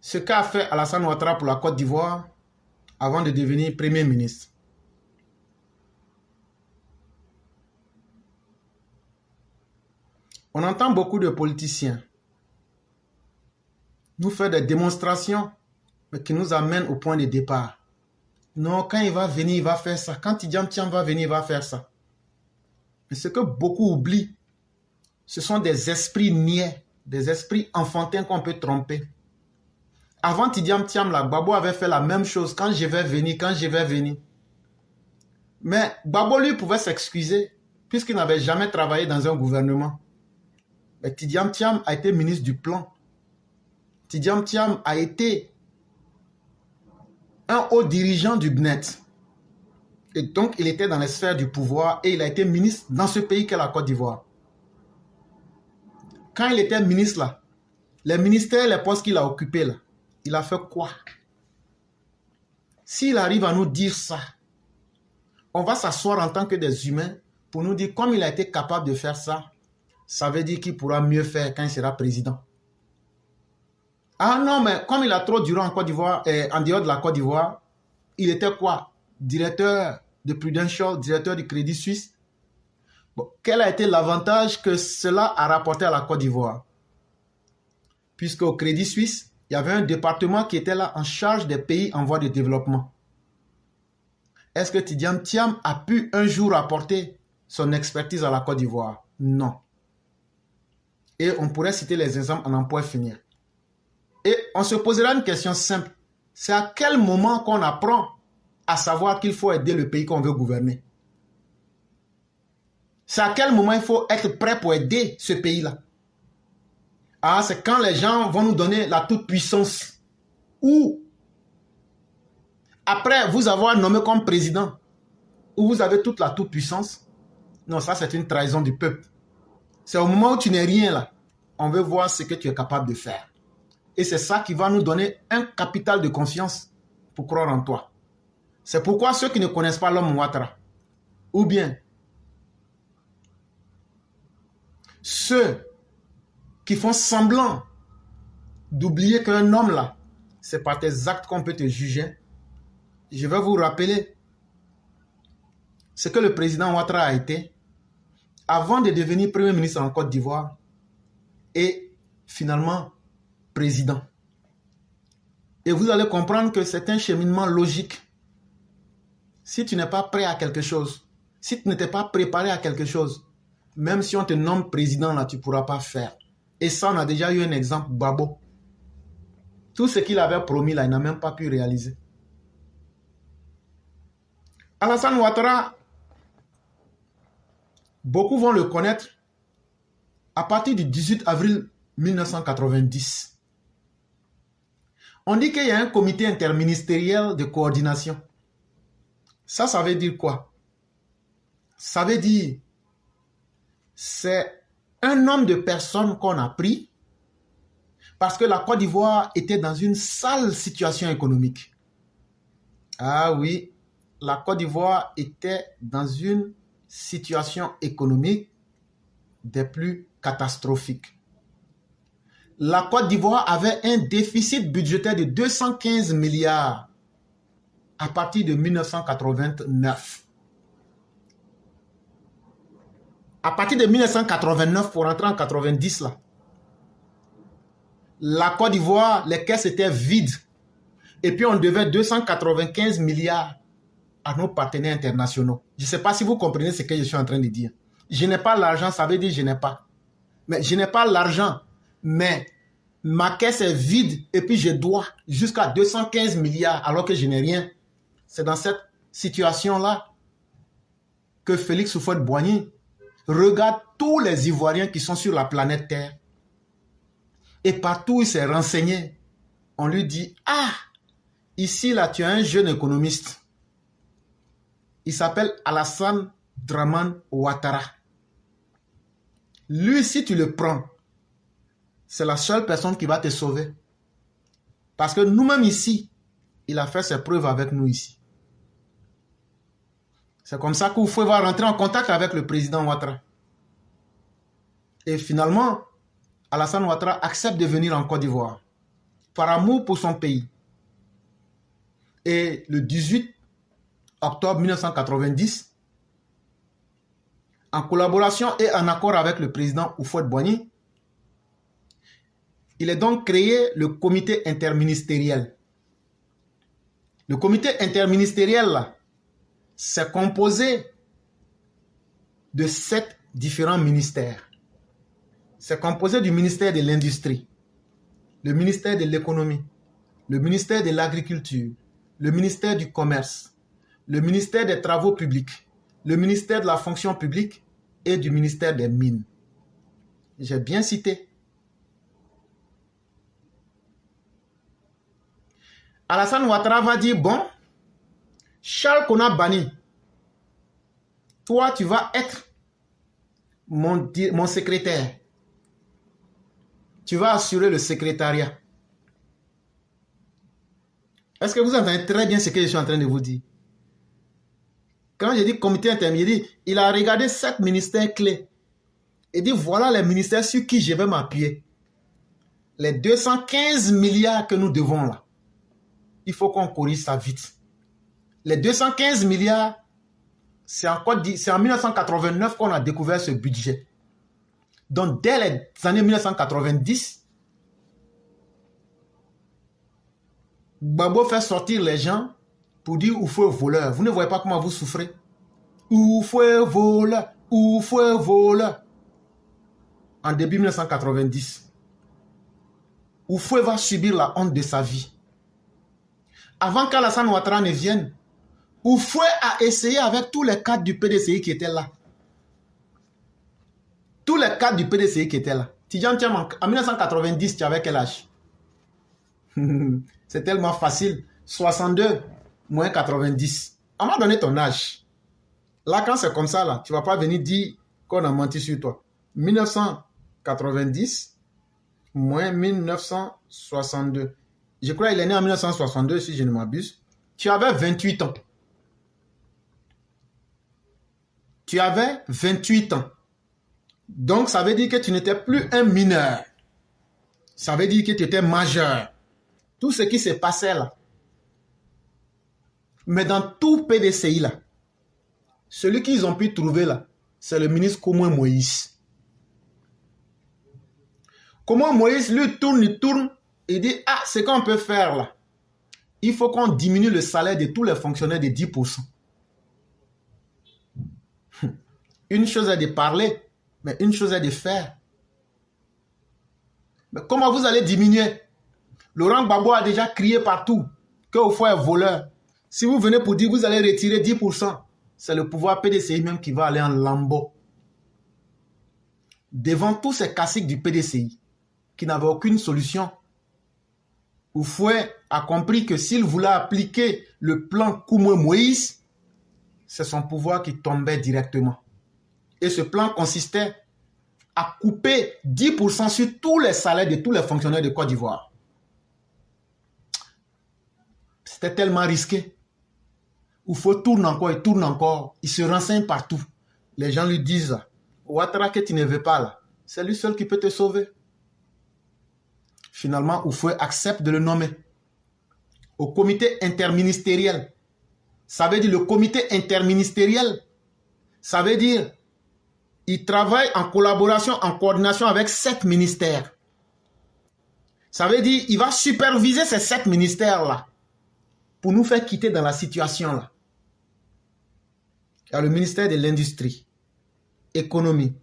ce qu'a fait Alassane Ouattara pour la Côte d'Ivoire avant de devenir Premier ministre. On entend beaucoup de politiciens nous faire des démonstrations mais qui nous amènent au point de départ. Non, quand il va venir, il va faire ça. Quand Tidjam Thiam va venir, il va faire ça. Mais ce que beaucoup oublient, ce sont des esprits niais, des esprits enfantins qu'on peut tromper. Avant Tidjam Thiam, Gbagbo avait fait la même chose. Quand je vais venir. Mais Gbagbo, lui, pouvait s'excuser puisqu'il n'avait jamais travaillé dans un gouvernement. Mais Tidjam Thiam a été ministre du Plan. Tidjam Thiam a été un haut dirigeant du BNET. Et donc, il était dans les sphères du pouvoir et il a été ministre dans ce pays qu'est la Côte d'Ivoire. Quand il était ministre là, les ministères, les postes qu'il a occupés là, il a fait quoi? S'il arrive à nous dire ça, on va s'asseoir en tant que des humains pour nous dire comme il a été capable de faire ça, ça veut dire qu'il pourra mieux faire quand il sera président. Ah non, mais comme il a trop duré en Côte d'Ivoire, en dehors de la Côte d'Ivoire, il était quoi? Directeur de Prudential, directeur du Crédit Suisse. Bon, quel a été l'avantage que cela a rapporté à la Côte d'Ivoire? Puisqu'au Crédit Suisse, il y avait un département qui était là en charge des pays en voie de développement. Est-ce que Tidjam Thiam a pu un jour apporter son expertise à la Côte d'Ivoire? Non. Et on pourrait citer les exemples, on en pourrait finir. Et on se posera une question simple. C'est à quel moment qu'on apprend à savoir qu'il faut aider le pays qu'on veut gouverner? C'est à quel moment il faut être prêt pour aider ce pays-là? Ah, c'est quand les gens vont nous donner la toute-puissance. Ou, après vous avoir nommé comme président, où vous avez toute la toute-puissance. Non, ça c'est une trahison du peuple. C'est au moment où tu n'es rien là. On veut voir ce que tu es capable de faire. Et c'est ça qui va nous donner un capital de confiance pour croire en toi. C'est pourquoi ceux qui ne connaissent pas l'homme Ouattara, ou bien ceux qui font semblant d'oublier qu'un homme là, c'est par tes actes qu'on peut te juger, je vais vous rappeler ce que le président Ouattara a été avant de devenir Premier ministre en Côte d'Ivoire et finalement président. Et vous allez comprendre que c'est un cheminement logique. Si tu n'es pas prêt à quelque chose, si tu n'étais pas préparé à quelque chose, même si on te nomme président là, tu ne pourras pas faire. Et ça, on a déjà eu un exemple, Gbagbo. Tout ce qu'il avait promis là, il n'a même pas pu réaliser. Alassane Ouattara, beaucoup vont le connaître à partir du 18 avril 1990. On dit qu'il y a un comité interministériel de coordination. Ça veut dire quoi? Ça veut dire, c'est un nombre de personnes qu'on a pris parce que la Côte d'Ivoire était dans une sale situation économique. Ah oui, la Côte d'Ivoire était dans une situation économique des plus catastrophiques. La Côte d'Ivoire avait un déficit budgétaire de 215 milliards à partir de 1989. À partir de 1989 pour rentrer en 90 là, la Côte d'Ivoire, les caisses étaient vides. Et puis on devait 295 milliards à nos partenaires internationaux. Je ne sais pas si vous comprenez ce que je suis en train de dire. Je n'ai pas l'argent, ça veut dire je n'ai pas. Mais je n'ai pas l'argent, mais ma caisse est vide et puis je dois jusqu'à 215 milliards alors que je n'ai rien. C'est dans cette situation-là que Félix Houphouët-Boigny regarde tous les Ivoiriens qui sont sur la planète Terre. Et partout où il s'est renseigné, on lui dit, ah, ici là tu as un jeune économiste. Il s'appelle Alassane Dramane Ouattara. Lui, si tu le prends, c'est la seule personne qui va te sauver. Parce que nous-mêmes ici, il a fait ses preuves avec nous ici. C'est comme ça qu'Oufoué va rentrer en contact avec le président Ouattara. Et finalement, Alassane Ouattara accepte de venir en Côte d'Ivoire. par amour pour son pays. Et le 18 octobre 1990, en collaboration et en accord avec le président Houphouët-Boigny, il est donc créé le comité interministériel. Le comité interministériel, là, c'est composé de 7 différents ministères. C'est composé du ministère de l'Industrie, le ministère de l'Économie, le ministère de l'Agriculture, le ministère du Commerce, le ministère des Travaux publics, le ministère de la Fonction publique et du ministère des Mines. J'ai bien cité. Alassane Ouattara va dire, bon, Charles Konan Banny, toi tu vas être mon secrétaire. Tu vas assurer le secrétariat. Est-ce que vous entendez très bien ce que je suis en train de vous dire? Quand je dis comité intermédiaire, il a regardé 7 ministères clés. Et dit, voilà les ministères sur qui je vais m'appuyer. Les 215 milliards que nous devons là. Il faut qu'on corrige ça vite. Les 215 milliards, c'est en 1989 qu'on a découvert ce budget. Donc, dès les années 1990, Gbagbo fait sortir les gens pour dire Houphouët voleur. Vous ne voyez pas comment vous souffrez. Houphouët voleur, Houphouët voleur. En début 1990, Houphouët va subir la honte de sa vie. Avant qu'Alassane Ouattara ne vienne, Houphouët a essayé avec tous les cadres du PDCI qui étaient là. Tous les cadres du PDCI qui étaient là. Tidjane Thiam, en 1990, tu avais quel âge? C'est tellement facile. 62 moins 90. On m'a donné ton âge. Là, quand c'est comme ça, là, tu ne vas pas venir dire qu'on a menti sur toi. 1990 moins 1962. Je crois qu'il est né en 1962, si je ne m'abuse. Tu avais 28 ans. Tu avais 28 ans. Donc, ça veut dire que tu n'étais plus un mineur. Ça veut dire que tu étais majeur. Tout ce qui s'est passé là. Mais dans tout PDCI là, celui qu'ils ont pu trouver là, c'est le ministre Komoué Moïse. Komoué Moïse, lui, il tourne, il dit, ah, c'est qu'on peut faire là. Il faut qu'on diminue le salaire de tous les fonctionnaires de 10%. Une chose est de parler, mais une chose est de faire. Mais comment vous allez diminuer? Laurent Gbagbo a déjà crié partout que Houphouët est voleur. Si vous venez pour dire que vous allez retirer 10%, c'est le pouvoir PDCI même qui va aller en lambeau. Devant tous ces caciques du PDCI qui n'avaient aucune solution, Houphouët a compris que s'il voulait appliquer le plan Komoué Moïse, c'est son pouvoir qui tombait directement. Et ce plan consistait à couper 10% sur tous les salaires de tous les fonctionnaires de Côte d'Ivoire. C'était tellement risqué. Houphouët tourne encore et tourne encore. Il se renseigne partout. Les gens lui disent, Ouattara que tu ne veux pas là, c'est lui seul qui peut te sauver. Finalement, Houphouët accepte de le nommer au comité interministériel. Ça veut dire le comité interministériel. Ça veut dire il travaille en collaboration, en coordination avec 7 ministères. Ça veut dire il va superviser ces 7 ministères-là pour nous faire quitter dans la situation-là. Il y a le ministère de l'Industrie, Économie,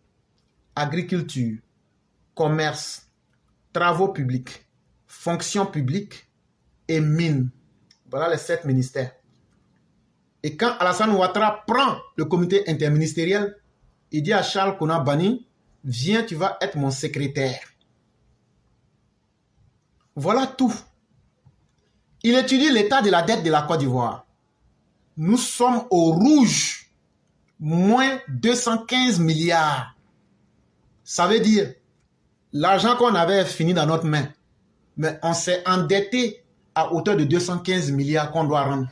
Agriculture, Commerce, Travaux publics, Fonction publique et Mines. Voilà les 7 ministères. Et quand Alassane Ouattara prend le comité interministériel, il dit à Charles Konan Banny, viens, tu vas être mon secrétaire. Voilà tout. Il étudie l'état de la dette de la Côte d'Ivoire. Nous sommes au rouge, moins 215 milliards. Ça veut dire, l'argent qu'on avait fini dans notre main, mais on s'est endetté à hauteur de 215 milliards qu'on doit rendre.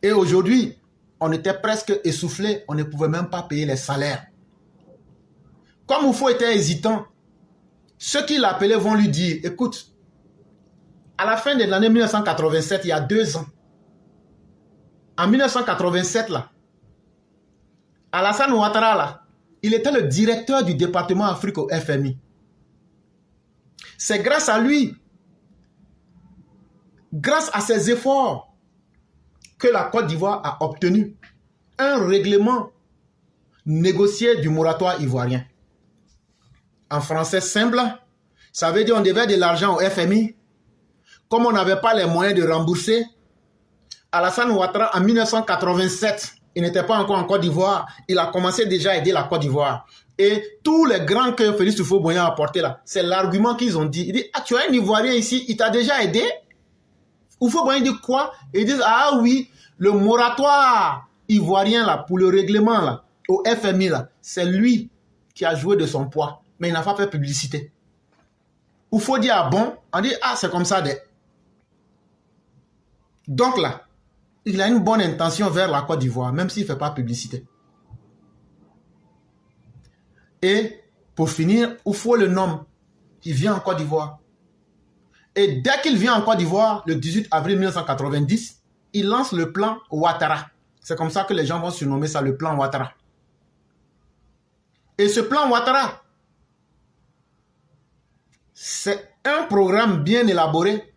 Et aujourd'hui, on était presque essoufflé, on ne pouvait même pas payer les salaires. Comme Houphouët était hésitant, ceux qui l'appelaient vont lui dire, écoute, à la fin de l'année 1987, il y a 2 ans, en 1987, là, Alassane Ouattara, là, il était le directeur du département Afrique au FMI. C'est grâce à lui, grâce à ses efforts, que la Côte d'Ivoire a obtenu un règlement négocié du moratoire ivoirien. En français simple, ça veut dire qu'on devait de l'argent au FMI. Comme on n'avait pas les moyens de rembourser, Alassane Ouattara, en 1987, il n'était pas encore en Côte d'Ivoire, il a commencé déjà à aider la Côte d'Ivoire. Et tous les grands que Félix Houphouët-Boigny a apporté là, c'est l'argument qu'ils ont dit. Il dit, ah, tu as un Ivoirien ici, il t'a déjà aidé? Houphouët-Boigny dit quoi? Ils disent, ah oui, le moratoire ivoirien là, pour le règlement là, au FMI là, c'est lui qui a joué de son poids, mais il n'a pas fait publicité. Houphouët dit, ah bon? On dit, ah, c'est comme ça. Donc là, il a une bonne intention vers la Côte d'Ivoire, même s'il ne fait pas publicité. Et pour finir, Houphouët le nomme. Il vient en Côte d'Ivoire. Et dès qu'il vient en Côte d'Ivoire, le 18 avril 1990, il lance le plan Ouattara. C'est comme ça que les gens vont surnommer ça, le plan Ouattara. Et ce plan Ouattara, c'est un programme bien élaboré.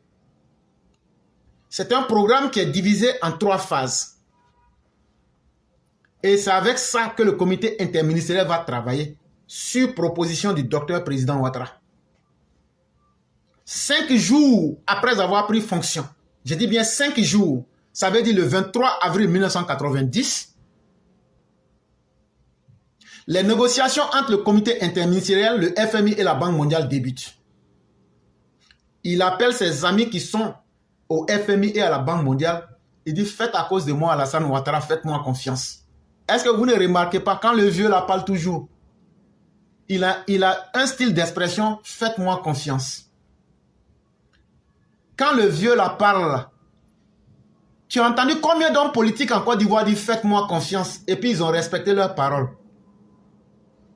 C'est un programme qui est divisé en 3 phases. Et c'est avec ça que le comité interministériel va travailler sur proposition du docteur président Ouattara. 5 jours après avoir pris fonction, je dis bien 5 jours, ça veut dire le 23 avril 1990, les négociations entre le comité interministériel, le FMI et la Banque mondiale débutent. Il appelle ses amis qui sont au FMI et à la Banque mondiale, il dit, faites à cause de moi, Alassane Ouattara, faites-moi confiance. Est-ce que vous ne remarquez pas, quand le vieux la parle toujours, il a un style d'expression, faites-moi confiance. Quand le vieux la parle, tu as entendu combien d'hommes politiques en Côte d'Ivoire disent, faites-moi confiance, et puis ils ont respecté leurs paroles.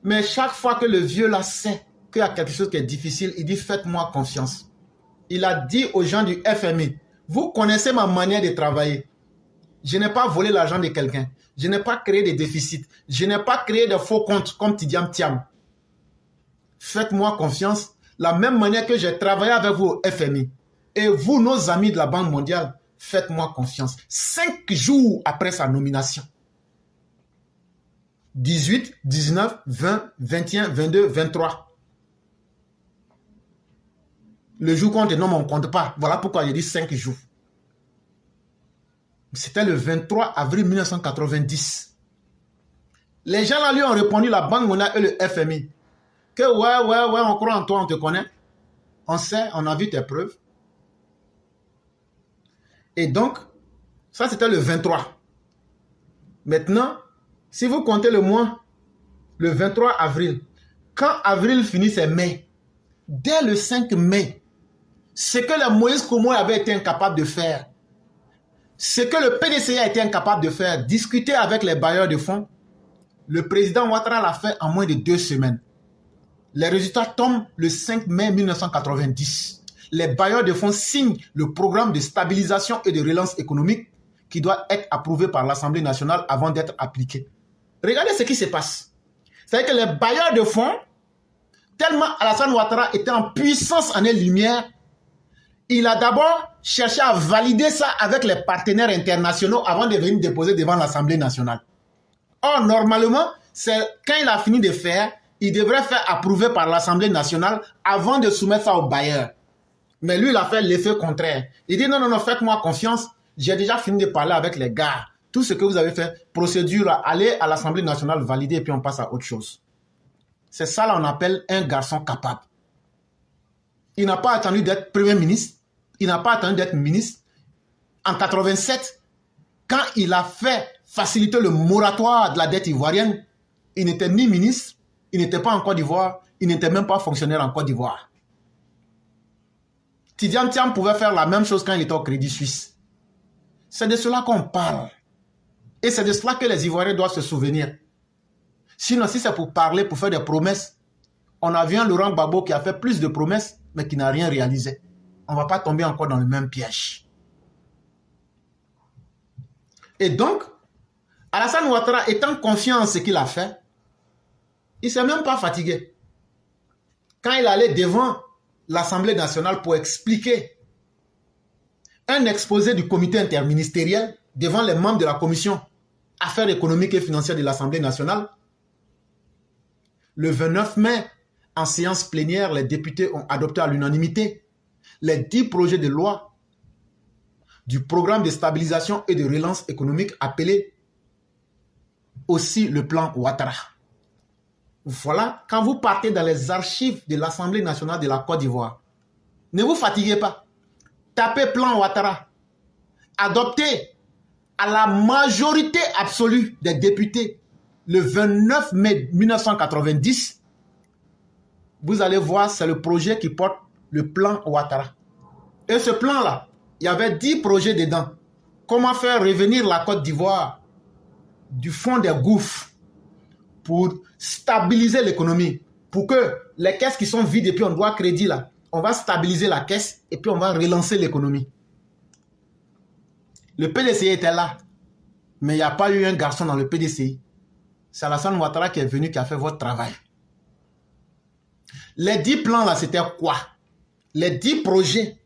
Mais chaque fois que le vieux la sait qu'il y a quelque chose qui est difficile, il dit, faites-moi confiance. Il a dit aux gens du FMI, vous connaissez ma manière de travailler. Je n'ai pas volé l'argent de quelqu'un. Je n'ai pas créé des déficits. Je n'ai pas créé de faux comptes comme Tidiam Thiam. Faites-moi confiance. La même manière que j'ai travaillé avec vous au FMI. Et vous, nos amis de la Banque mondiale, faites-moi confiance. 5 jours après sa nomination. 18, 19, 20, 21, 22, 23. Le jour qu'on te nomme, on ne compte pas. Voilà pourquoi j'ai dit 5 jours. C'était le 23 avril 1990. Les gens là lui ont répondu, la Banque mondiale et le FMI, que ouais, on croit en toi, on te connaît. On sait, on a vu tes preuves. Et donc, ça c'était le 23. Maintenant, si vous comptez le mois, le 23 avril, quand avril finit, c'est mai. Dès le 5 mai, ce que le Moïse Koumou avait été incapable de faire, ce que le PDCA a été incapable de faire, discuter avec les bailleurs de fonds, le président Ouattara l'a fait en moins de 2 semaines. Les résultats tombent le 5 mai 1990. Les bailleurs de fonds signent le programme de stabilisation et de relance économique qui doit être approuvé par l'Assemblée nationale avant d'être appliqué. Regardez ce qui se passe. C'est-à-dire que les bailleurs de fonds, tellement Alassane Ouattara était en puissance en lumière, il a d'abord cherché à valider ça avec les partenaires internationaux avant de venir déposer devant l'Assemblée nationale. Or, normalement, c'est quand il a fini de faire, il devrait faire approuver par l'Assemblée nationale avant de soumettre ça aux bailleurs. Mais lui, il a fait l'effet contraire. Il dit non, faites-moi confiance, j'ai déjà fini de parler avec les gars. Tout ce que vous avez fait, procédure, allez à l'Assemblée nationale valider et puis on passe à autre chose. C'est ça là on appelle un garçon capable. Il n'a pas attendu d'être Premier ministre. Il n'a pas attendu d'être ministre. En 87, quand il a fait faciliter le moratoire de la dette ivoirienne, il n'était ni ministre, il n'était pas en Côte d'Ivoire, il n'était même pas fonctionnaire en Côte d'Ivoire. Tidiam Thiam pouvait faire la même chose quand il était au Crédit Suisse. C'est de cela qu'on parle. Et c'est de cela que les Ivoiriens doivent se souvenir. Sinon, si c'est pour parler, pour faire des promesses, On a vu un Laurent Gbagbo qui a fait plus de promesses, mais qui n'a rien réalisé. On ne va pas tomber encore dans le même piège. Et donc, Alassane Ouattara étant confiant en ce qu'il a fait, il ne s'est même pas fatigué. Quand il allait devant l'Assemblée nationale pour expliquer un exposé du comité interministériel devant les membres de la commission Affaires économiques et financières de l'Assemblée nationale, le 29 mai, en séance plénière, les députés ont adopté à l'unanimité les 10 projets de loi du programme de stabilisation et de relance économique appelé aussi le plan Ouattara. Voilà, quand vous partez dans les archives de l'Assemblée nationale de la Côte d'Ivoire, ne vous fatiguez pas. Tapez plan Ouattara. Adopté à la majorité absolue des députés le 29 mai 1990, vous allez voir, c'est le projet qui porte le plan Ouattara. Et ce plan-là, il y avait 10 projets dedans. Comment faire revenir la Côte d'Ivoire du fond des gouffres pour stabiliser l'économie, pour que les caisses qui sont vides et puis on doit crédit là, on va stabiliser la caisse et puis on va relancer l'économie. Le PDCI était là, mais il n'y a pas eu un garçon dans le PDCI. C'est Alassane Ouattara qui est venu, qui a fait votre travail. Les 10 plans là, c'était quoi? Les 10 projets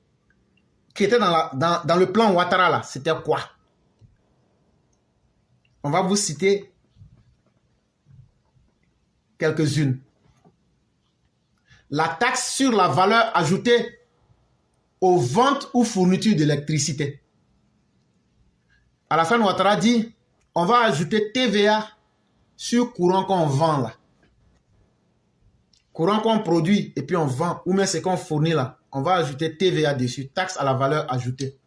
qui étaient dans le plan Ouattara là, c'était quoi? On va vous citer quelques-unes. La taxe sur la valeur ajoutée aux ventes ou fournitures d'électricité. Alassane Ouattara dit, on va ajouter TVA sur courant qu'on vend là. Courant qu'on produit et puis on vend, ou même ce qu'on fournit là, on va ajouter TVA dessus, taxe à la valeur ajoutée.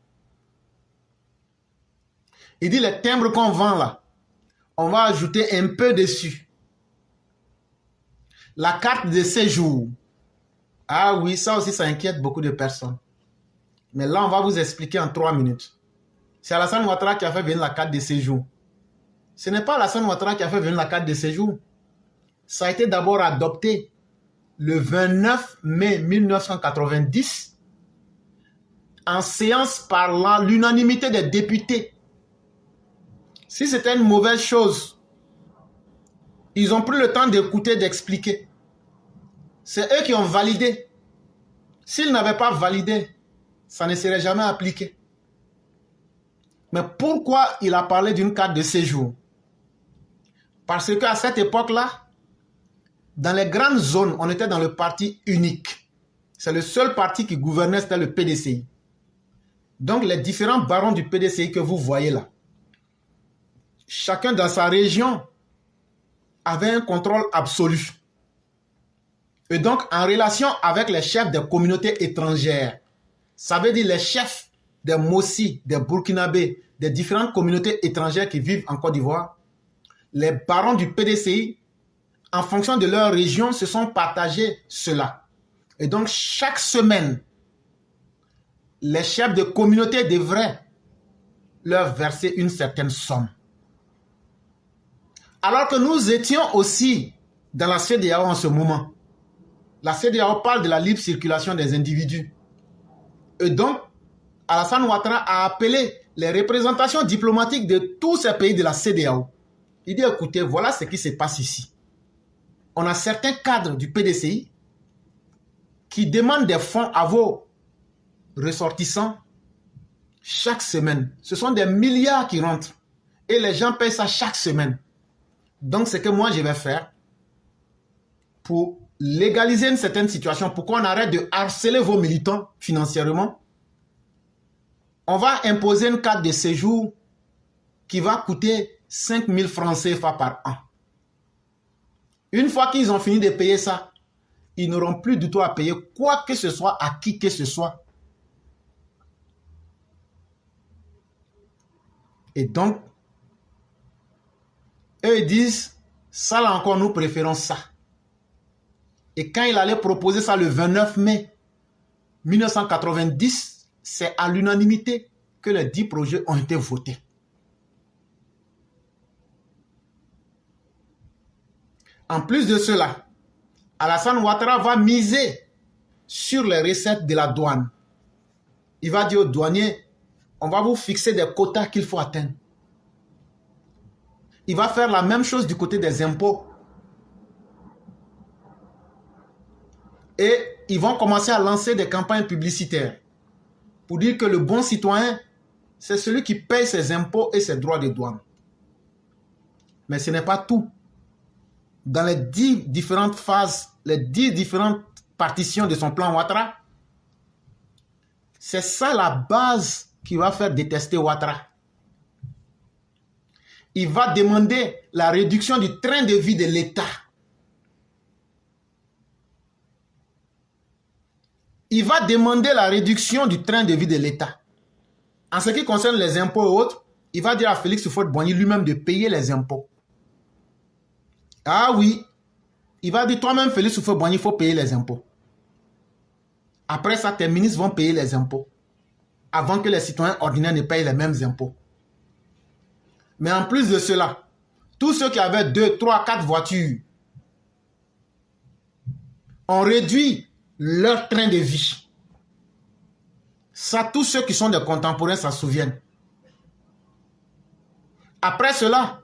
Il dit les timbres qu'on vend là, on va ajouter un peu dessus. La carte de séjour. Ah oui, ça aussi, ça inquiète beaucoup de personnes. Mais là, on va vous expliquer en 3 minutes. C'est Alassane Ouattara qui a fait venir la carte de séjour. Ce n'est pas Alassane Ouattara qui a fait venir la carte de séjour. Ça a été d'abord adopté le 29 mai 1990 en séance par l'unanimité des députés. Si c'était une mauvaise chose, ils ont pris le temps d'écouter, d'expliquer. C'est eux qui ont validé. S'ils n'avaient pas validé, ça ne serait jamais appliqué. Mais pourquoi il a parlé d'une carte de séjour? Parce qu'à cette époque-là, dans les grandes zones, on était dans le parti unique. C'est le seul parti qui gouvernait, c'était le PDCI. Donc les différents barons du PDCI que vous voyez là, chacun dans sa région avait un contrôle absolu. Et donc en relation avec les chefs des communautés étrangères, ça veut dire les chefs des Mossi, des Burkinabés, des différentes communautés étrangères qui vivent en Côte d'Ivoire, les barons du PDCI, en fonction de leur région, se sont partagés cela. Et donc, chaque semaine, les chefs de communauté devraient leur verser une certaine somme. Alors que nous étions aussi dans la CEDEAO en ce moment. La CEDEAO parle de la libre circulation des individus. Et donc, Alassane Ouattara a appelé les représentations diplomatiques de tous ces pays de la CEDEAO. Il dit, écoutez, voilà ce qui se passe ici. On a certains cadres du PDCI qui demandent des fonds à vos ressortissants chaque semaine. Ce sont des milliards qui rentrent. Et les gens payent ça chaque semaine. Donc, ce que moi, je vais faire pour légaliser une certaine situation, pour qu'on arrête de harceler vos militants financièrement, on va imposer une carte de séjour qui va coûter 5 000 francs CFA par an. Une fois qu'ils ont fini de payer ça, ils n'auront plus du tout à payer quoi que ce soit à qui que ce soit. Et donc, eux disent, ça là encore, nous préférons ça. Et quand il allait proposer ça le 29 mai 1990, c'est à l'unanimité que les 10 projets ont été votés. En plus de cela, Alassane Ouattara va miser sur les recettes de la douane. Il va dire aux douaniers, on va vous fixer des quotas qu'il faut atteindre. Il va faire la même chose du côté des impôts. Et ils vont commencer à lancer des campagnes publicitaires pour dire que le bon citoyen, c'est celui qui paye ses impôts et ses droits de douane. Mais ce n'est pas tout. Dans les 10 différentes phases, les 10 différentes partitions de son plan Ouattara, c'est ça la base qui va faire détester Ouattara. Il va demander la réduction du train de vie de l'État. Il va demander la réduction du train de vie de l'État. En ce qui concerne les impôts et autres, il va dire à Félix Houphouët-Boigny lui-même de payer les impôts. Ah oui, il va dire toi-même Félix Houphouët-Boigny, il faut payer les impôts. Après ça, tes ministres vont payer les impôts. Avant que les citoyens ordinaires ne payent les mêmes impôts. Mais en plus de cela, tous ceux qui avaient 2, 3, 4 voitures ont réduit leur train de vie. Ça, tous ceux qui sont des contemporains s'en souviennent. Après cela,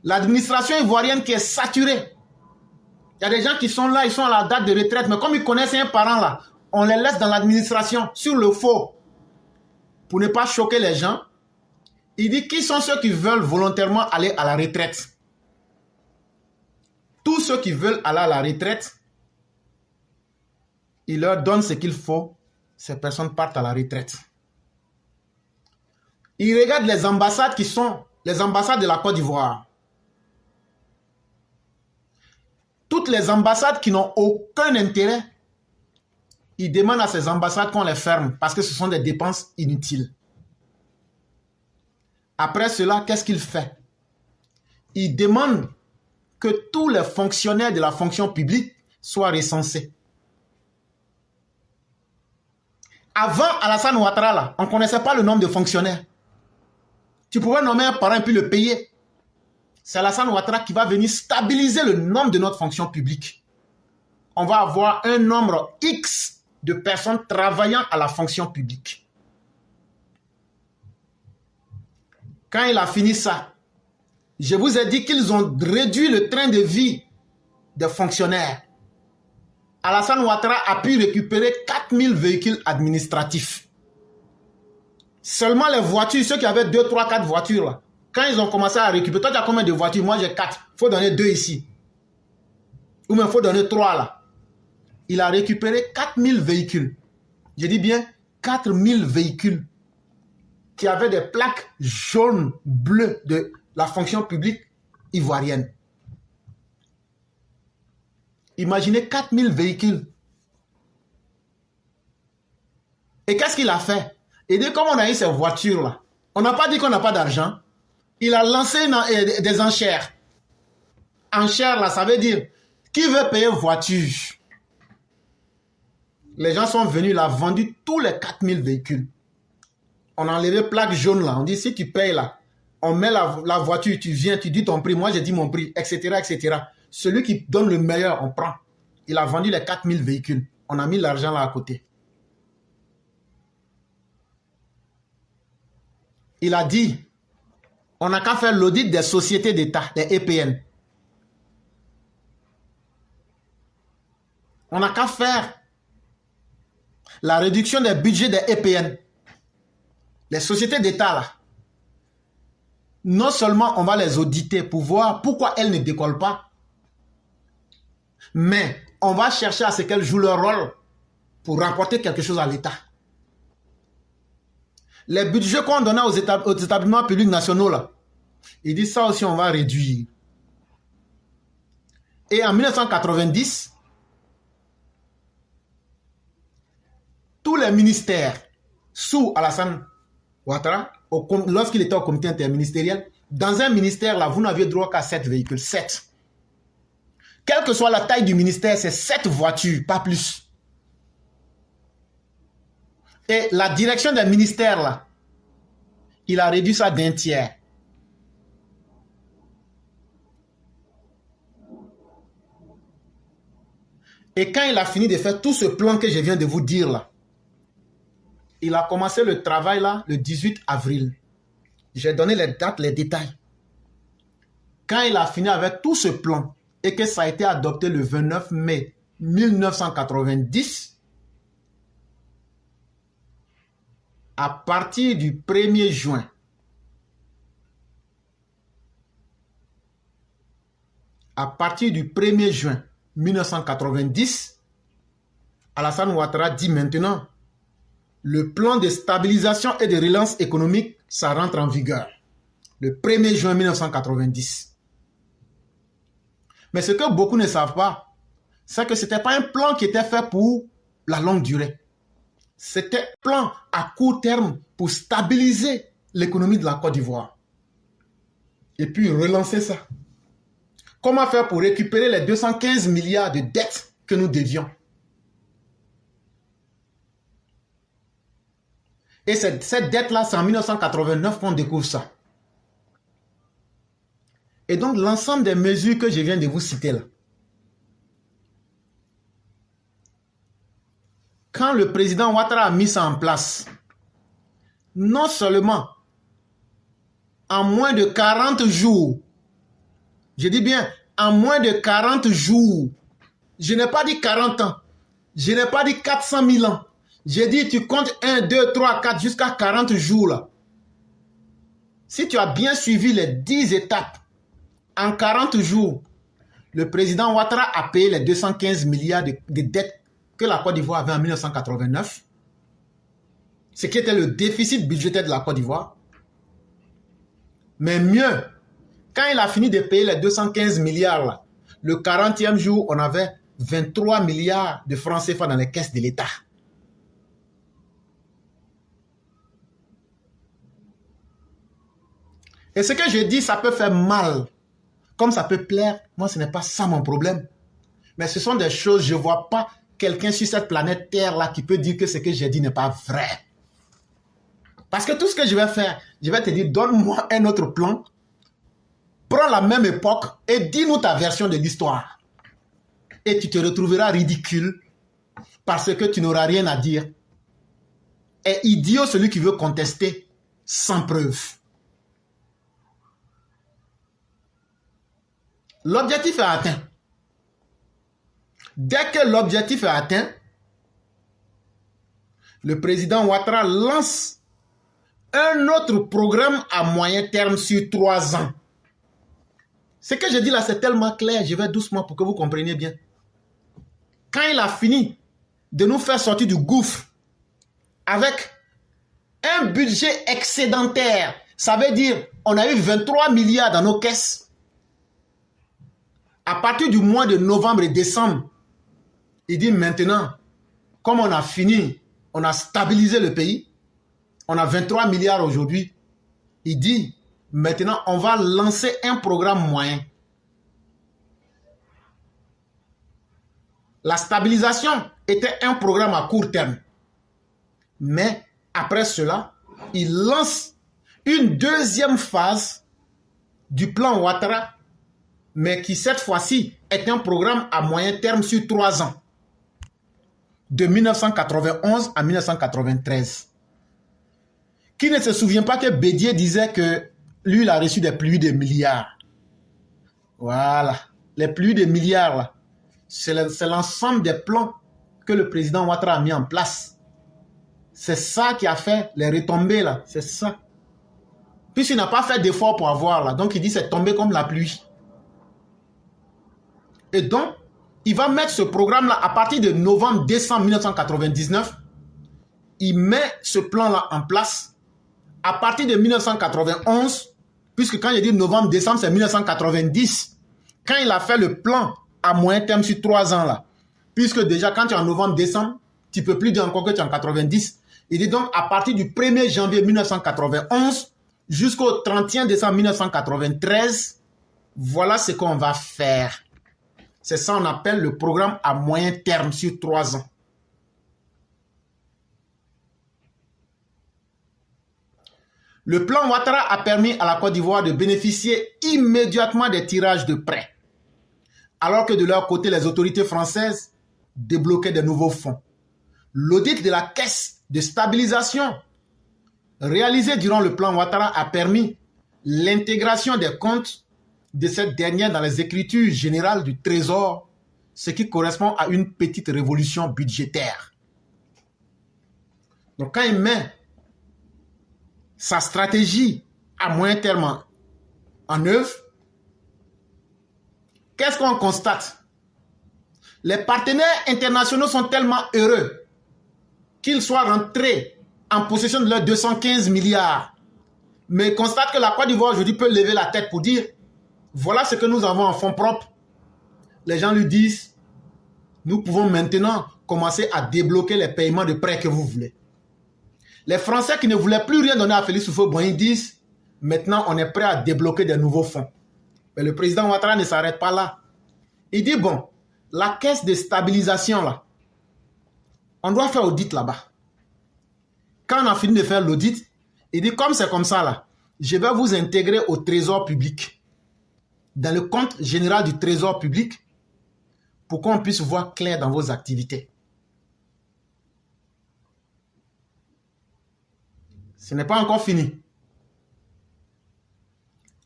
l'administration ivoirienne qui est saturée. Il y a des gens qui sont là, ils sont à la date de retraite, mais comme ils connaissent un parent là, on les laisse dans l'administration sur le faux. Pour ne pas choquer les gens, il dit qui sont ceux qui veulent volontairement aller à la retraite. Tous ceux qui veulent aller à la retraite, il leur donne ce qu'il faut. Ces personnes partent à la retraite. Il regarde les ambassades qui sont les ambassades de la Côte d'Ivoire. Toutes les ambassades qui n'ont aucun intérêt, il demande à ces ambassades qu'on les ferme parce que ce sont des dépenses inutiles. Après cela, qu'est-ce qu'il fait? Il demande que tous les fonctionnaires de la fonction publique soient recensés. Avant Alassane Ouattara, là, on ne connaissait pas le nombre de fonctionnaires. Tu pouvais nommer un parent et puis le payer. C'est Alassane Ouattara qui va venir stabiliser le nombre de notre fonction publique. On va avoir un nombre X de personnes travaillant à la fonction publique. Quand il a fini ça, je vous ai dit qu'ils ont réduit le train de vie des fonctionnaires. Alassane Ouattara a pu récupérer 4000 véhicules administratifs. Seulement les voitures, ceux qui avaient 2, 3, 4 voitures, là, quand ils ont commencé à récupérer, toi tu as combien de voitures? Moi j'ai 4. Il faut donner 2 ici. Ou même il faut donner 3 là. Il a récupéré 4000 véhicules. Je dis bien 4000 véhicules qui avaient des plaques jaunes, bleues de la fonction publique ivoirienne. Imaginez 4000 véhicules. Et qu'est-ce qu'il a fait? Et dès comme on a eu ces voitures-là, on n'a pas dit qu'on n'a pas d'argent. Il a lancé des enchères. Enchères, là, ça veut dire, qui veut payer voiture? Les gens sont venus, il a vendu tous les 4000 véhicules. On a enlevé plaque jaune là. On dit, si tu payes là, on met la voiture, tu viens, tu dis ton prix, moi j'ai dit mon prix, etc., etc. Celui qui donne le meilleur, on prend. Il a vendu les 4000 véhicules. On a mis l'argent là à côté. Il a dit, on n'a qu'à faire l'audit des sociétés d'État, des EPN. On n'a qu'à faire la réduction des budgets des EPN. Les sociétés d'État là. Non seulement on va les auditer pour voir pourquoi elles ne décollent pas, mais on va chercher à ce qu'elles jouent leur rôle pour rapporter quelque chose à l'État. Les budgets qu'on donnait aux établissements publics nationaux, là, ils disent ça aussi, on va réduire. Et en 1990, tous les ministères sous Alassane Ouattara, lorsqu'il était au comité interministériel, dans un ministère, là, vous n'aviez droit qu'à 7 véhicules. 7. Quelle que soit la taille du ministère, c'est 7 voitures, pas plus. Et la direction des ministères, là, il a réduit ça d'un tiers. Et quand il a fini de faire tout ce plan que je viens de vous dire là, il a commencé le travail là le 18 avril. J'ai donné les dates, les détails. Quand il a fini avec tout ce plan et que ça a été adopté le 29 mai 1990, à partir du 1er juin, à partir du 1er juin 1990, Alassane Ouattara dit maintenant, le plan de stabilisation et de relance économique, ça rentre en vigueur. Le 1er juin 1990. Mais ce que beaucoup ne savent pas, c'est que ce n'était pas un plan qui était fait pour la longue durée. C'était un plan à court terme pour stabiliser l'économie de la Côte d'Ivoire. Et puis relancer ça. Comment faire pour récupérer les 215 milliards de dettes que nous devions? Et cette dette-là, c'est en 1989 qu'on découvre ça. Et donc, l'ensemble des mesures que je viens de vous citer là, quand le président Ouattara a mis ça en place, non seulement en moins de 40 jours, je dis bien en moins de 40 jours, je n'ai pas dit 40 ans, je n'ai pas dit 400 000 ans, j'ai dit tu comptes 1, 2, 3, 4 jusqu'à 40 jours là. Si tu as bien suivi les 10 étapes, en 40 jours, le président Ouattara a payé les 215 milliards de dettes que la Côte d'Ivoire avait en 1989, ce qui était le déficit budgétaire de la Côte d'Ivoire. Mais mieux, quand il a fini de payer les 215 milliards, là, le 40e jour, on avait 23 milliards de francs CFA dans les caisses de l'État. Et ce que je dis, ça peut faire mal, comme ça peut plaire. Moi, ce n'est pas ça mon problème. Mais ce sont des choses, je ne vois pas quelqu'un sur cette planète Terre-là qui peut dire que ce que j'ai dit n'est pas vrai. Parce que tout ce que je vais faire, je vais te dire, donne-moi un autre plan, prends la même époque et dis-nous ta version de l'histoire. Et tu te retrouveras ridicule parce que tu n'auras rien à dire. Et idiot celui qui veut contester sans preuve. L'objectif est atteint. Dès que l'objectif est atteint, le président Ouattara lance un autre programme à moyen terme sur 3 ans. Ce que je dis là, c'est tellement clair, je vais doucement pour que vous compreniez bien. Quand il a fini de nous faire sortir du gouffre avec un budget excédentaire, ça veut dire on a eu 23 milliards dans nos caisses. À partir du mois de novembre et décembre, il dit maintenant, comme on a fini, on a stabilisé le pays, on a 23 milliards aujourd'hui, il dit, maintenant on va lancer un programme moyen. La stabilisation était un programme à court terme. Mais après cela, il lance une deuxième phase du plan Ouattara, mais qui cette fois-ci est un programme à moyen terme sur 3 ans. De 1991 à 1993. Qui ne se souvient pas que Bédier disait que lui, il a reçu des pluies de milliards. Voilà. Les pluies de milliards, là. C'est l'ensemble des plans que le président Ouattara a mis en place. C'est ça qui a fait les retombées, là. C'est ça. Puisqu'il n'a pas fait d'effort pour avoir, là. Donc, il dit c'est tombé comme la pluie. Et donc, il va mettre ce programme-là à partir de novembre-décembre 1999. Il met ce plan-là en place à partir de 1991, puisque quand il dit novembre-décembre, c'est 1990. Quand il a fait le plan à moyen terme sur 3 ans, là, puisque déjà quand tu es en novembre-décembre, tu ne peux plus dire encore que tu es en 90. Il dit donc à partir du 1er janvier 1991 jusqu'au 31 décembre 1993, voilà ce qu'on va faire. C'est ça qu'on appelle le programme à moyen terme sur 3 ans. Le plan Ouattara a permis à la Côte d'Ivoire de bénéficier immédiatement des tirages de prêts. Alors que de leur côté, les autorités françaises débloquer de nouveaux fonds. L'audit de la caisse de stabilisation réalisé durant le plan Ouattara a permis l'intégration des comptes de cette dernière dans les écritures générales du Trésor, ce qui correspond à une petite révolution budgétaire. Donc quand il met sa stratégie à moyen terme en œuvre, qu'est-ce qu'on constate? Les partenaires internationaux sont tellement heureux qu'ils soient rentrés en possession de leurs 215 milliards. Mais ils constatent que la Côte d'Ivoire aujourd'hui peut lever la tête pour dire voilà ce que nous avons en fonds propres. Les gens lui disent nous pouvons maintenant commencer à débloquer les paiements de prêts que vous voulez. Les Français qui ne voulaient plus rien donner à Félix Houphouët-Boigny disent maintenant on est prêt à débloquer des nouveaux fonds. Mais le président Ouattara ne s'arrête pas là. Il dit bon, la caisse de stabilisation là, on doit faire audit là-bas. Quand on a fini de faire l'audit, il dit comme c'est comme ça là, je vais vous intégrer au trésor public, dans le compte général du trésor public, pour qu'on puisse voir clair dans vos activités. Ce n'est pas encore fini.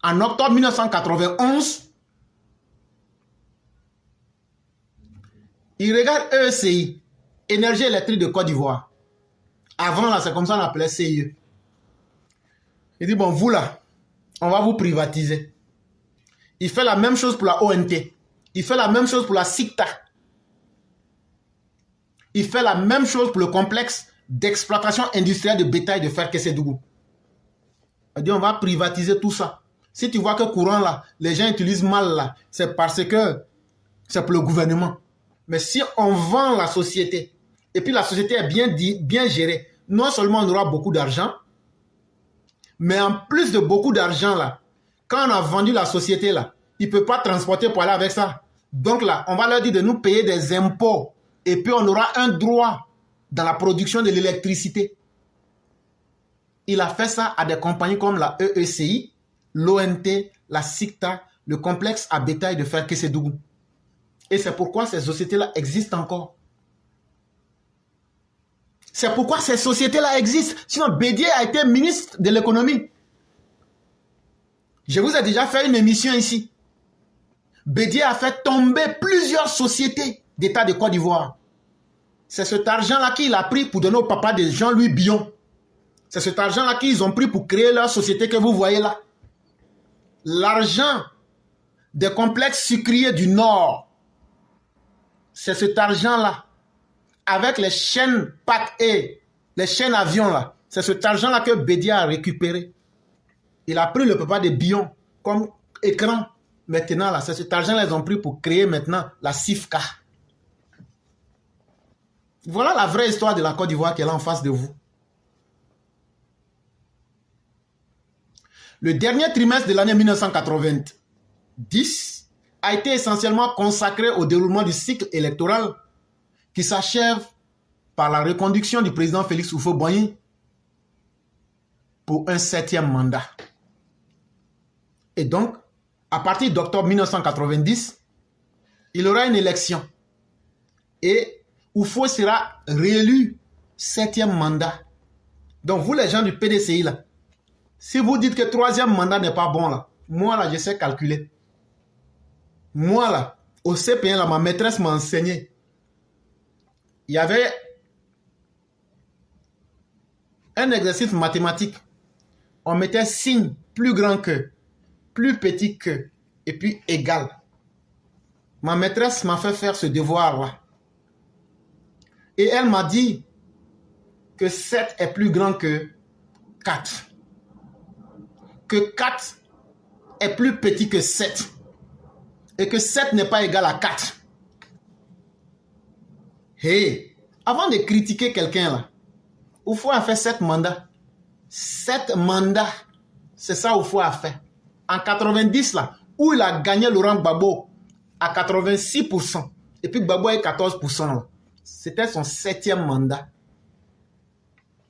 En octobre 1991, il regarde EECI, Énergie électrique de Côte d'Ivoire. Avant là, c'est comme ça on appelait CIE. Il dit bon, vous là, on va vous privatiser. Il fait la même chose pour la ONT. Il fait la même chose pour la SICTA. Il fait la même chose pour le complexe d'exploitation industrielle de bétail de fer Kessédougou. Il dit on va privatiser tout ça. Si tu vois que courant là, les gens utilisent mal là, c'est parce que c'est pour le gouvernement. Mais si on vend la société, et puis la société est bien gérée, non seulement on aura beaucoup d'argent, mais en plus de beaucoup d'argent là, quand on a vendu la société là, il ne peut pas transporter pour aller avec ça. Donc là, on va leur dire de nous payer des impôts, et puis on aura un droit dans la production de l'électricité. Il a fait ça à des compagnies comme la EECI, l'ONT, la SICTA, le complexe à bétail de fer Kessédougou. Et c'est pourquoi ces sociétés-là existent encore. C'est pourquoi ces sociétés-là existent. Sinon, Bédié a été ministre de l'économie. Je vous ai déjà fait une émission ici. Bédié a fait tomber plusieurs sociétés d'État de Côte d'Ivoire. C'est cet argent-là qu'il a pris pour donner au papa de Jean-Louis Billon. C'est cet argent-là qu'ils ont pris pour créer leur société que vous voyez là. L'argent des complexes sucriers du Nord, c'est cet argent-là, avec les chaînes PAC et les chaînes avions là, c'est cet argent-là que Bédié a récupéré. Il a pris le papa de Billon comme écran. Maintenant, là, c'est cet argent-là qu'ils ont pris pour créer maintenant la CIFCA. Voilà la vraie histoire de la Côte d'Ivoire qui est là en face de vous. Le dernier trimestre de l'année 1990 a été essentiellement consacré au déroulement du cycle électoral qui s'achève par la reconduction du président Félix Houphouët-Boigny pour un 7e mandat. Et donc, à partir d'octobre 1990, il y aura une élection. Et Houphouët sera réélu 7e mandat. Donc, vous les gens du PDCI, là, si vous dites que 3e mandat n'est pas bon, là, moi, là, je sais calculer. Moi, là, au CP1, là, ma maîtresse m'a enseigné. Il y avait un exercice mathématique. On mettait signe plus grand que, plus petit que, et puis égal. Ma maîtresse m'a fait faire ce devoir-là. Et elle m'a dit que 7 est plus grand que 4. Que 4 est plus petit que 7. Et que 7 n'est pas égal à 4. Hey, avant de critiquer quelqu'un là, Houphouët a fait 7 mandats. 7 mandats, c'est ça Houphouët a fait. En 90 là, où il a gagné Laurent Gbagbo à 86%. Et puis Gbagbo a 14% là. C'était son 7e mandat.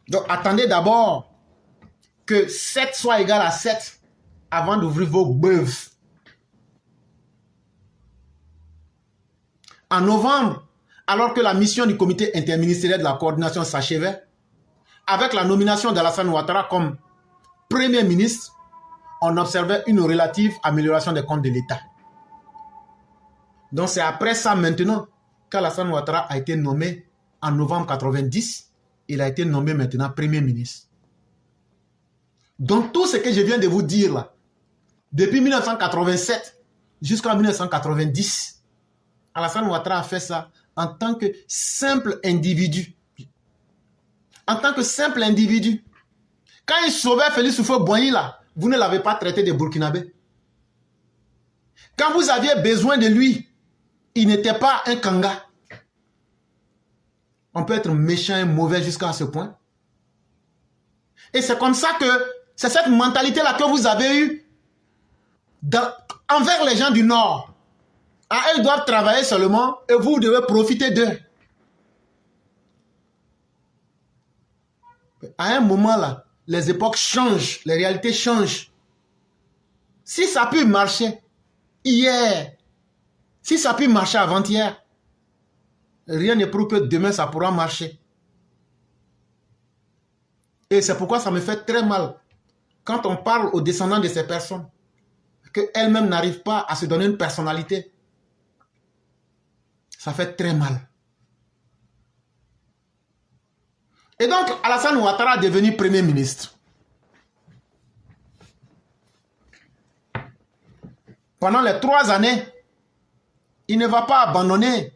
Donc attendez d'abord que 7 soit égal à 7 avant d'ouvrir vos bœufs. En novembre, alors que la mission du comité interministériel de la coordination s'achevait, avec la nomination d'Alassane Ouattara comme Premier ministre, on observait une relative amélioration des comptes de l'État. Donc c'est après ça maintenant qu'Alassane Ouattara a été nommé en novembre 90. Il a été nommé maintenant Premier ministre. Donc tout ce que je viens de vous dire là, depuis 1987 jusqu'en 1990, Alassane Ouattara a fait ça en tant que simple individu. En tant que simple individu. Quand il sauvait Félix Houphouët-Boigny là, vous ne l'avez pas traité de Burkinabé. Quand vous aviez besoin de lui, il n'était pas un Kanga. On peut être méchant et mauvais jusqu'à ce point. Et c'est comme ça que, c'est cette mentalité-là que vous avez eue envers les gens du Nord. Ah, ils doivent travailler seulement et vous devez profiter d'eux. À un moment là, les époques changent, les réalités changent. Si ça a pu marcher hier, si ça a pu marcher avant-hier, rien ne prouve que demain ça pourra marcher. Et c'est pourquoi ça me fait très mal quand on parle aux descendants de ces personnes, qu'elles-mêmes n'arrivent pas à se donner une personnalité. Ça fait très mal. Et donc, Alassane Ouattara est devenu Premier ministre. Pendant les 3 années, il ne va pas abandonner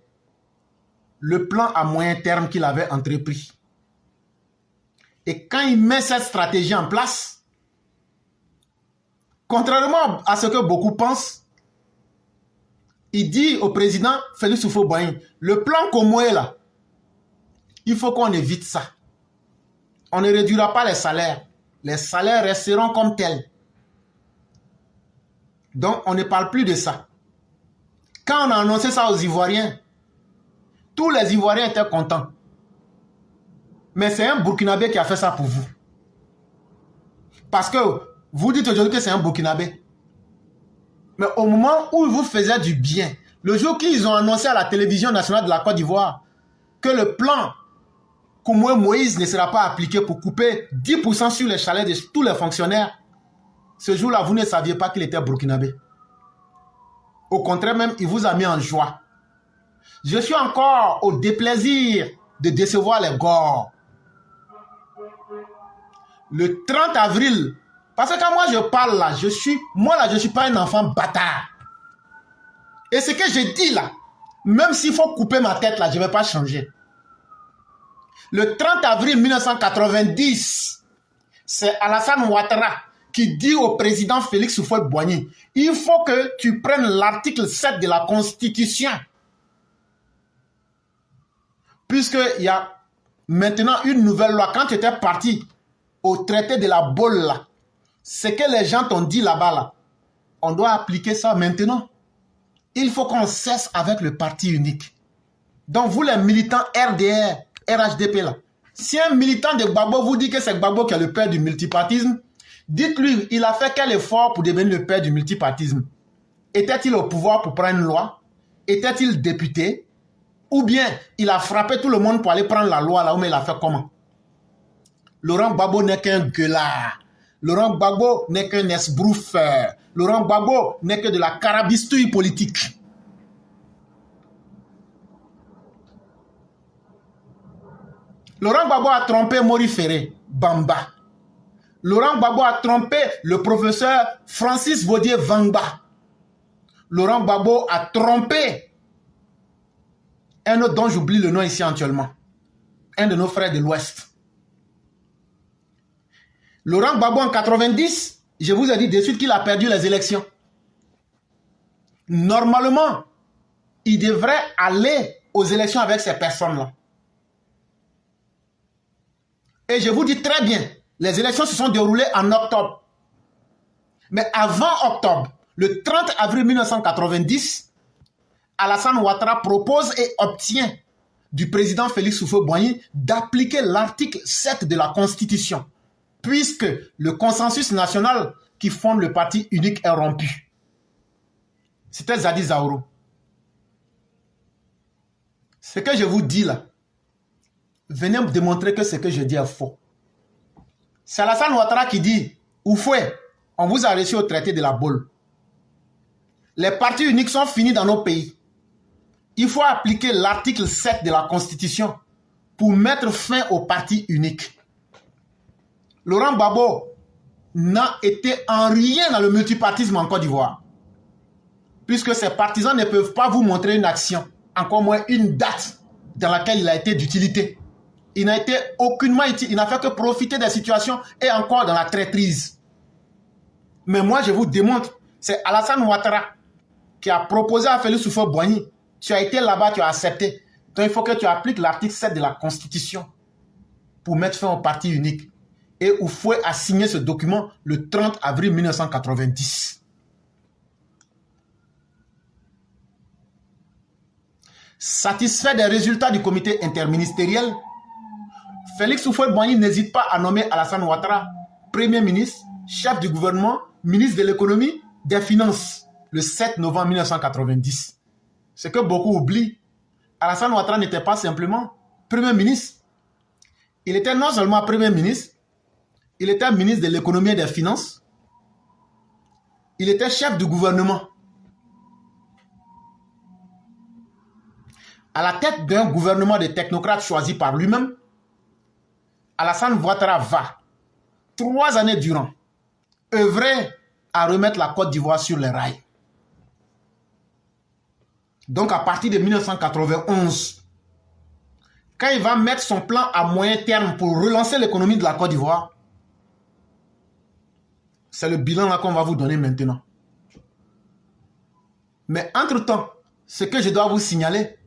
le plan à moyen terme qu'il avait entrepris. Et quand il met cette stratégie en place, contrairement à ce que beaucoup pensent, il dit au président Félix Houphouët-Boigny, le plan Komoé là, il faut qu'on évite ça. On ne réduira pas les salaires. Les salaires resteront comme tels. Donc, on ne parle plus de ça. Quand on a annoncé ça aux Ivoiriens, tous les Ivoiriens étaient contents. Mais c'est un Burkinabé qui a fait ça pour vous. Parce que vous dites aujourd'hui que c'est un Burkinabé. Mais au moment où il vous faisait du bien, le jour qu'ils ont annoncé à la télévision nationale de la Côte d'Ivoire que le plan Koumoué Moïse ne sera pas appliqué pour couper 10% sur les chalets de tous les fonctionnaires, ce jour-là, vous ne saviez pas qu'il était burkinabé. Au contraire même, il vous a mis en joie. Je suis encore au déplaisir de décevoir les Gors. Le 30 avril, parce que quand moi je parle là, je suis pas un enfant bâtard. Et ce que je dis là, même s'il faut couper ma tête là, je ne vais pas changer. Le 30 avril 1990, c'est Alassane Ouattara qui dit au président Félix Houphouët-Boigny, il faut que tu prennes l'article 7 de la Constitution. Puisqu'il y a maintenant une nouvelle loi. Quand tu étais parti au traité de la Baule, là, ce que les gens t'ont dit là-bas, là, on doit appliquer ça maintenant. Il faut qu'on cesse avec le parti unique. Donc vous les militants RDR, RHDP là, si un militant de Gbagbo vous dit que c'est Gbagbo qui est le père du multipartisme, dites-lui, il a fait quel effort pour devenir le père du multipartisme? Était-il au pouvoir pour prendre une loi? Était-il député? Ou bien il a frappé tout le monde pour aller prendre la loi là, mais il a fait comment? Laurent Gbagbo n'est qu'un gueulard. Laurent Gbagbo n'est qu'un esbrouffeur. Laurent Gbagbo n'est que de la carabistouille politique. Laurent Gbagbo a trompé Mori Ferré, Bamba. Laurent Gbagbo a trompé le professeur Francis Vaudier Vangba. Laurent Gbagbo a trompé un autre dont j'oublie le nom ici actuellement. Un de nos frères de l'Ouest. Laurent Gbagbo en 90, je vous ai dit de suite qu'il a perdu les élections. Normalement, il devrait aller aux élections avec ces personnes-là. Et je vous dis très bien, les élections se sont déroulées en octobre. Mais avant octobre, le 30 avril 1990, Alassane Ouattara propose et obtient du président Félix Houphouët-Boigny d'appliquer l'article 7 de la Constitution, puisque le consensus national qui fonde le parti unique est rompu. C'était Zadi Zaoro. Ce que je vous dis là, venez me démontrer que ce que je dis est faux. C'est Alassane Ouattara qui dit, Oufoué, on vous a reçu au traité de la Baule. Les partis uniques sont finis dans nos pays. Il faut appliquer l'article 7 de la Constitution pour mettre fin aux partis uniques. Laurent Gbagbo n'a été en rien dans le multipartisme en Côte d'Ivoire. Puisque ses partisans ne peuvent pas vous montrer une action, encore moins une date dans laquelle il a été d'utilité. Il n'a été aucunement utile, il n'a fait que profiter des situations et encore dans la traîtrise. Mais moi, je vous démontre, c'est Alassane Ouattara qui a proposé à Félix Houphouët-Boigny. Tu as été là-bas, tu as accepté. Donc il faut que tu appliques l'article 7 de la Constitution pour mettre fin au parti unique. Et Houphouët a signé ce document le 30 avril 1990. Satisfait des résultats du comité interministériel, Félix Houphouët-Boigny n'hésite pas à nommer Alassane Ouattara Premier ministre, chef du gouvernement, ministre de l'économie, des finances, le 7 novembre 1990. Ce que beaucoup oublient, Alassane Ouattara n'était pas simplement Premier ministre. Il était non seulement Premier ministre, il était ministre de l'économie et des finances, il était chef du gouvernement. À la tête d'un gouvernement de technocrates choisi par lui-même, Alassane Ouattara va, 3 années durant, œuvrer à remettre la Côte d'Ivoire sur les rails. Donc à partir de 1991, quand il va mettre son plan à moyen terme pour relancer l'économie de la Côte d'Ivoire, c'est le bilan là qu'on va vous donner maintenant. Mais entre-temps, ce que je dois vous signaler,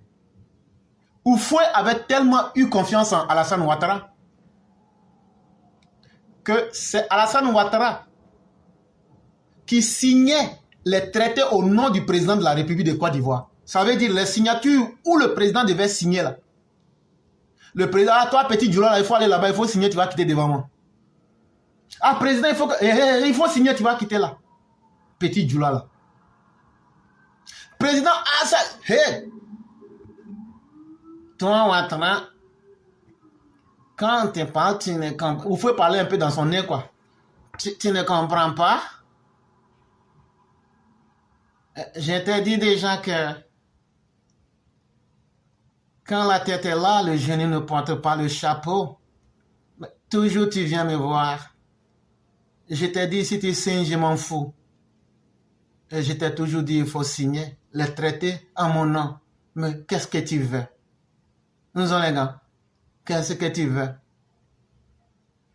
Houphouët avait tellement eu confiance en Alassane Ouattara que c'est Alassane Ouattara qui signait les traités au nom du président de la République de Côte d'Ivoire. Ça veut dire les signatures où le président devait signer là. Le président, ah, toi petit Djoula, là, il faut aller là-bas, il faut signer, tu vas quitter devant moi. Ah président, il faut signer, tu vas quitter là. Petit Djoula là. Président, ah ça, hey. Toi Ouattara, quand tu parles, tu ne comprends. Il faut parler un peu dans son nez quoi. Tu ne comprends pas? Je t'ai dit déjà que quand la tête est là, le genou ne porte pas le chapeau. Mais toujours tu viens me voir. Je t'ai dit si tu signes, je m'en fous. Et je t'ai toujours dit il faut signer les traités en mon nom. Mais qu'est-ce que tu veux? Nous allons les gars. Qu'est-ce que tu veux?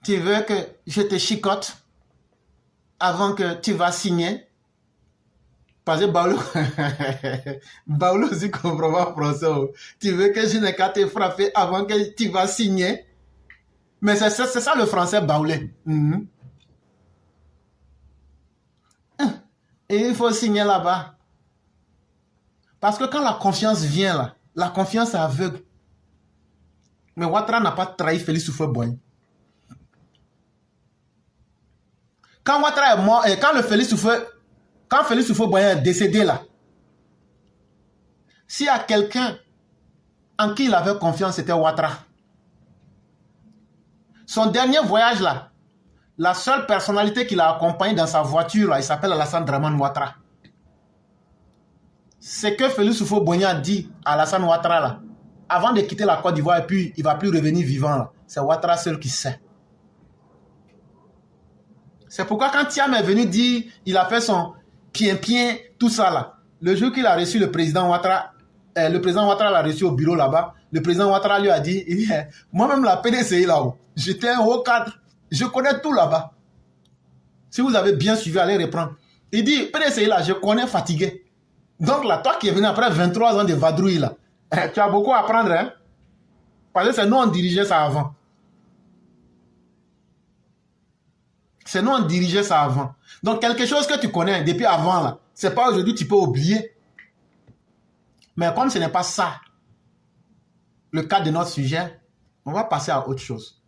Tu veux que je te chicote avant que tu vas signer? Parce que Baoulou aussi comprend pas français. Tu veux que je n'ai qu'à te frapper avant que tu vas signer? Mais c'est ça le français baoulé. Et il faut signer là-bas. Parce que quand la confiance vient là, la confiance est aveugle. Mais Ouattara n'a pas trahi Félix Houphouët-Boigny. Quand Ouattara est mort, et quand Félix Houphouët-Boigny est décédé là, s'il y a quelqu'un en qui il avait confiance, c'était Ouattara. Son dernier voyage là, la seule personnalité qui l'a accompagné dans sa voiture là, il s'appelle Alassane Dramane Ouattara. C'est que Félix Houphouët-Boigny a dit à Alassane Ouattara là, avant de quitter la Côte d'Ivoire et puis il ne va plus revenir vivant là. C'est Ouattara seul qui sait. C'est pourquoi quand Thiam est venu dire, il a fait son pien, tout ça là. Le jour qu'il a reçu le président Ouattara l'a reçu au bureau là-bas. Le président Ouattara lui a dit, moi-même la PDCI là-haut, j'étais un haut cadre, je connais tout là-bas. Si vous avez bien suivi, allez reprendre. Il dit, PDCI là, je connais fatigué. Donc là, toi qui es venu après 23 ans de vadrouille là, tu as beaucoup à apprendre, hein? Parce que c'est nous on dirigeait ça avant. C'est nous on dirigeait ça avant. Donc quelque chose que tu connais depuis avant là, c'est pas aujourd'hui tu peux oublier. Mais comme ce n'est pas ça le cadre de notre sujet, on va passer à autre chose.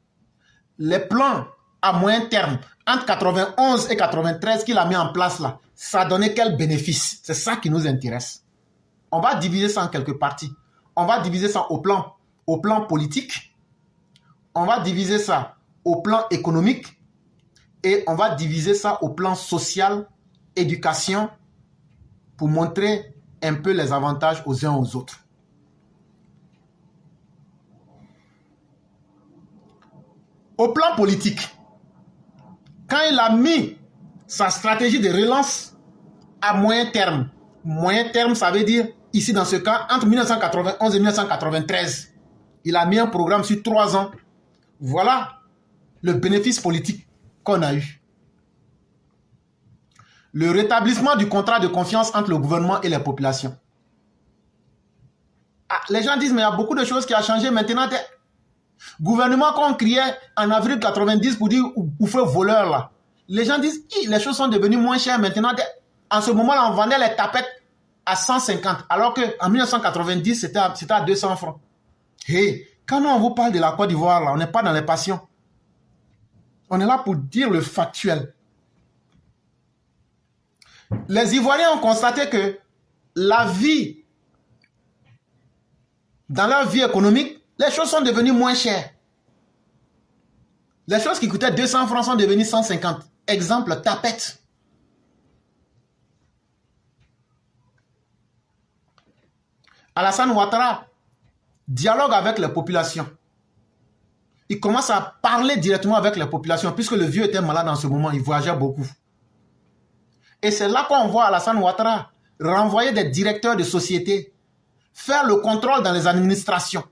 Les plans à moyen terme entre 91 et 93 qu'il a mis en place là, ça a donné quel bénéfice? C'est ça qui nous intéresse. On va diviser ça en quelques parties. On va diviser ça au plan politique. On va diviser ça au plan économique. Et on va diviser ça au plan social, éducation, pour montrer un peu les avantages aux uns aux autres. Au plan politique, quand il a mis sa stratégie de relance à moyen terme, ça veut dire, ici dans ce cas, entre 1991 et 1993, il a mis un programme sur 3 ans. Voilà le bénéfice politique qu'on a eu. Le rétablissement du contrat de confiance entre le gouvernement et les populations. Ah, les gens disent, mais il y a beaucoup de choses qui ont changé maintenant. Gouvernement qu'on criait en avril 90 pour dire vous faites voleur là. Les gens disent les choses sont devenues moins chères maintenant. En ce moment-là, on vendait les tapettes à 150 alors qu'en 1990, c'était à 200 francs. Hey, quand on vous parle de la Côte d'Ivoire là, on n'est pas dans les passions. On est là pour dire le factuel. Les Ivoiriens ont constaté que la vie, dans leur vie économique, les choses sont devenues moins chères. Les choses qui coûtaient 200 francs sont devenues 150. Exemple, tapette. Alassane Ouattara dialogue avec les populations. Il commence à parler directement avec les populations puisque le vieux était malade en ce moment, il voyageait beaucoup. Et c'est là qu'on voit Alassane Ouattara renvoyer des directeurs de sociétés, faire le contrôle dans les administrations.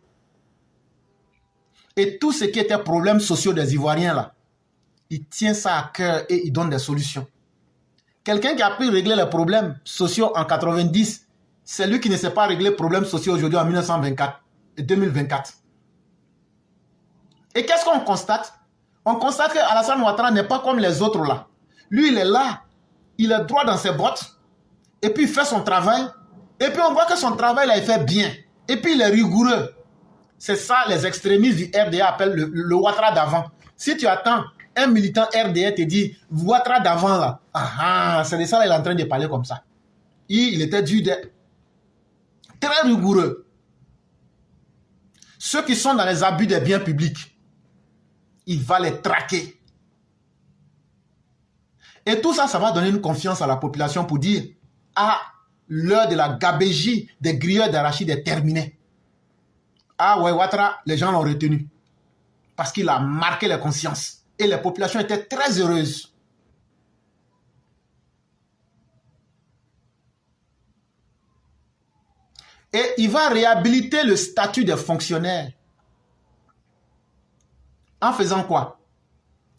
Et tout ce qui était problèmes sociaux des Ivoiriens là, il tient ça à cœur et il donne des solutions. Quelqu'un qui a pu régler les problèmes sociaux en 90, c'est lui qui ne sait pas régler les problèmes sociaux aujourd'hui en 1924 et 2024. Et qu'est-ce qu'on constate? On constate qu'Alassane Ouattara n'est pas comme les autres là. Lui, il est là, il est droit dans ses bottes, et puis il fait son travail, et puis on voit que son travail là, il fait bien, et puis il est rigoureux. C'est ça les extrémistes du RDA appellent le Ouattara d'avant. Si tu attends, un militant RDA te dit Ouattara d'avant là, c'est de ça qu'il est en train de parler comme ça. Il était dû d'être très rigoureux. Ceux qui sont dans les abus des biens publics, il va les traquer. Et tout ça, ça va donner une confiance à la population pour dire l'heure de la gabégie des grilleurs d'arachide est terminée. Ouais, Ouattara, les gens l'ont retenu. Parce qu'il a marqué les consciences. Et les populations étaient très heureuses. Et il va réhabiliter le statut des fonctionnaires. En faisant quoi?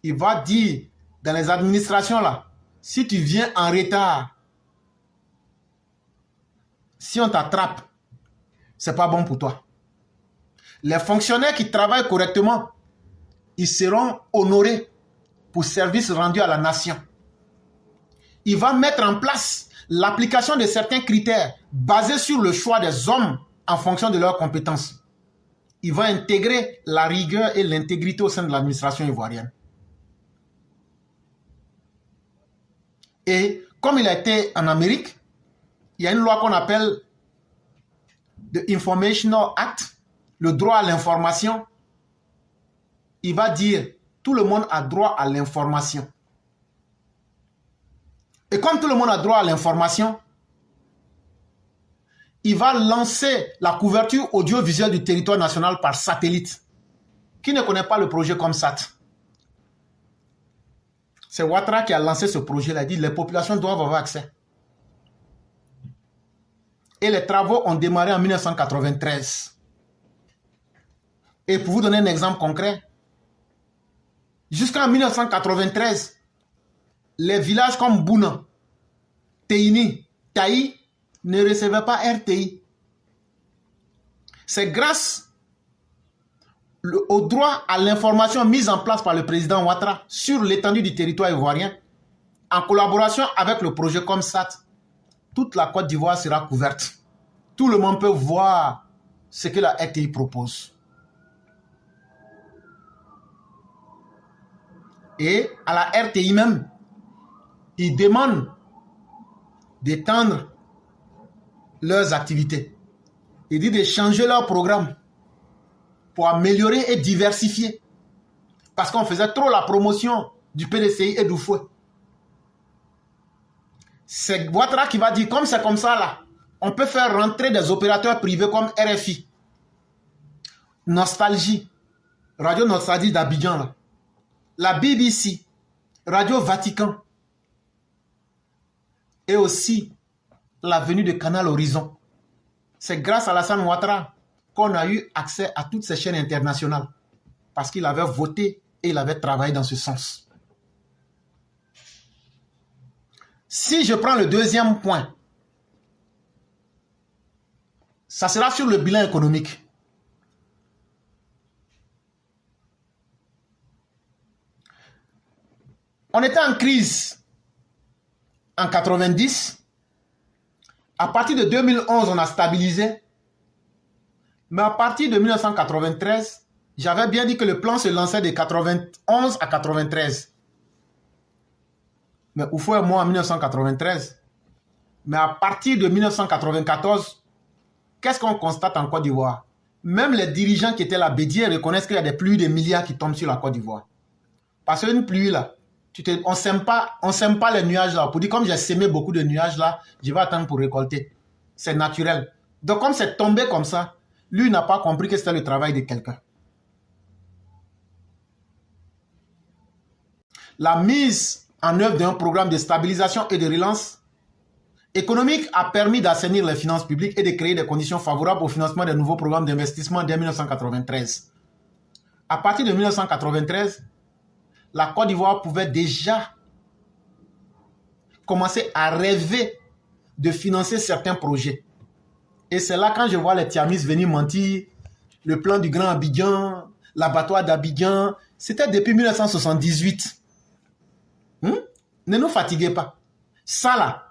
Il va dire dans les administrations là, si tu viens en retard, si on t'attrape, c'est pas bon pour toi. Les fonctionnaires qui travaillent correctement, ils seront honorés pour service rendu à la nation. Il va mettre en place l'application de certains critères basés sur le choix des hommes en fonction de leurs compétences. Il va intégrer la rigueur et l'intégrité au sein de l'administration ivoirienne. Et comme il a été en Amérique, il y a une loi qu'on appelle the Informational Act, le droit à l'information. Il va dire tout le monde a droit à l'information. Et comme tout le monde a droit à l'information, il va lancer la couverture audiovisuelle du territoire national par satellite. Qui ne connaît pas le projet ComSat? C'est Ouattara qui a lancé ce projet-là. Il dit les populations doivent avoir accès. Et les travaux ont démarré en 1993. Et pour vous donner un exemple concret, jusqu'en 1993, les villages comme Bouna, Teini, Taï ne recevaient pas RTI. C'est grâce au droit à l'information mis en place par le président Ouattara sur l'étendue du territoire ivoirien, en collaboration avec le projet ComSat, toute la Côte d'Ivoire sera couverte. Tout le monde peut voir ce que la RTI propose. Et à la RTI même, ils demandent d'étendre leurs activités. Il dit de changer leur programme pour améliorer et diversifier. Parce qu'on faisait trop la promotion du PDCI et du fouet. C'est Ouattara qui va dire, comme c'est comme ça là, on peut faire rentrer des opérateurs privés comme RFI, Nostalgie, Radio Nostalgie d'Abidjan là, la BBC, Radio Vatican, et aussi la venue de Canal Horizon. C'est grâce à Alassane Ouattara qu'on a eu accès à toutes ces chaînes internationales. Parce qu'il avait voté et il avait travaillé dans ce sens. Si je prends le deuxième point, ça sera sur le bilan économique. On était en crise en 90. À partir de 2011, on a stabilisé. Mais à partir de 1993, j'avais bien dit que le plan se lançait de 91 à 93. Mais où faut moi en 1993? Mais à partir de 1994, qu'est-ce qu'on constate en Côte d'Ivoire? Même les dirigeants qui étaient là, Bédier, reconnaissent qu'il y a des pluies de milliards qui tombent sur la Côte d'Ivoire. Parce qu'une pluie là, on ne sème pas les nuages là. Pour dire comme j'ai semé beaucoup de nuages là, je vais attendre pour récolter. C'est naturel. Donc comme c'est tombé comme ça, lui n'a pas compris que c'était le travail de quelqu'un. La mise en œuvre d'un programme de stabilisation et de relance économique a permis d'assainir les finances publiques et de créer des conditions favorables au financement des nouveaux programmes d'investissement dès 1993. À partir de 1993, la Côte d'Ivoire pouvait déjà commencer à rêver de financer certains projets. Et c'est là quand je vois les Tiamis venir mentir, le plan du Grand Abidjan, l'abattoir d'Abidjan, c'était depuis 1978. Ne nous fatiguez pas. Ça là,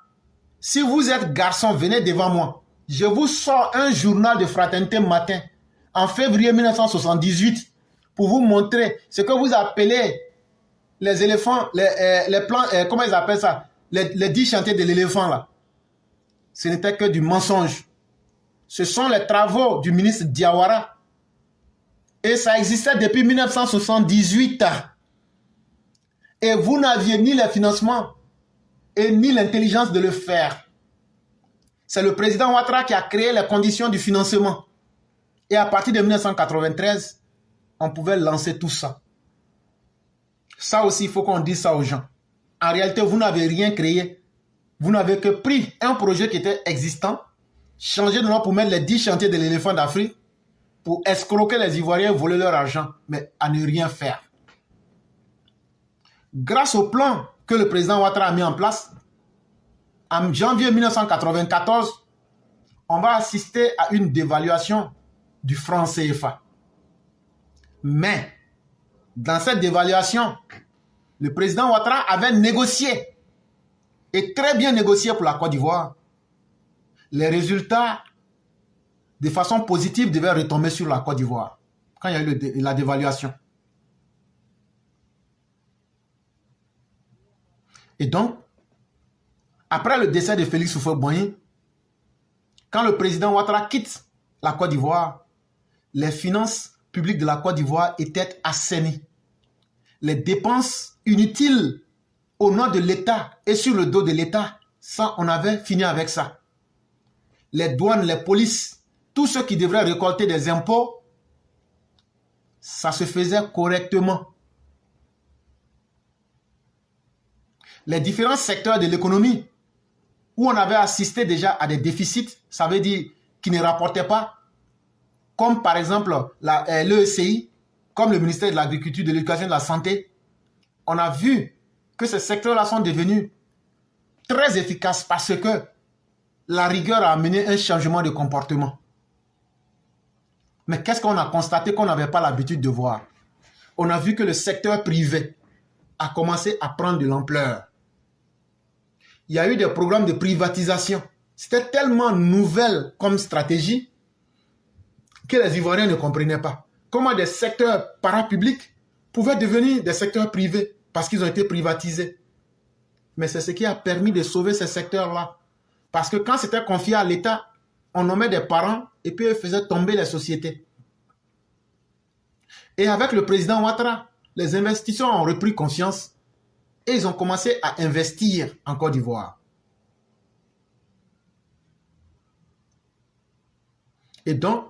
si vous êtes garçon, venez devant moi. Je vous sors un journal de Fraternité Matin en février 1978 pour vous montrer ce que vous appelez les éléphants, les plans, comment ils appellent ça? Les 10 chantiers de l'éléphant là. Ce n'était que du mensonge. Ce sont les travaux du ministre Diawara. Et ça existait depuis 1978. Et vous n'aviez ni le financement et ni l'intelligence de le faire. C'est le président Ouattara qui a créé les conditions du financement. Et à partir de 1993, on pouvait lancer tout ça. Ça aussi, il faut qu'on dise ça aux gens. En réalité, vous n'avez rien créé. Vous n'avez que pris un projet qui était existant, changé de nom pour mettre les 10 chantiers de l'éléphant d'Afrique, pour escroquer les Ivoiriens, voler leur argent, mais à ne rien faire. Grâce au plan que le président Ouattara a mis en place, en janvier 1994, on va assister à une dévaluation du franc CFA. Mais, dans cette dévaluation, le président Ouattara avait négocié, et très bien négocié pour la Côte d'Ivoire. Les résultats, de façon positive, devaient retomber sur la Côte d'Ivoire, quand il y a eu la dévaluation. Et donc, après le décès de Félix Houphouët-Boigny, quand le président Ouattara quitte la Côte d'Ivoire, les finances publiques de la Côte d'Ivoire étaient assainies. Les dépenses inutiles au nom de l'État et sur le dos de l'État, ça, on avait fini avec ça. Les douanes, les polices, tous ceux qui devraient récolter des impôts, ça se faisait correctement. Les différents secteurs de l'économie où on avait assisté déjà à des déficits, ça veut dire qui ne rapportaient pas, comme par exemple l'ECI, comme le ministère de l'Agriculture, de l'Éducation et de la Santé, on a vu que ces secteurs-là sont devenus très efficaces parce que la rigueur a amené un changement de comportement. Mais qu'est-ce qu'on a constaté qu'on n'avait pas l'habitude de voir? On a vu que le secteur privé a commencé à prendre de l'ampleur. Il y a eu des programmes de privatisation. C'était tellement nouvelle comme stratégie que les Ivoiriens ne comprenaient pas. Comment des secteurs parapublics pouvaient devenir des secteurs privés parce qu'ils ont été privatisés. Mais c'est ce qui a permis de sauver ces secteurs-là. Parce que quand c'était confié à l'État, on nommait des parents et puis eux faisaient tomber les sociétés. Et avec le président Ouattara, les investisseurs ont repris confiance et ils ont commencé à investir en Côte d'Ivoire. Et donc,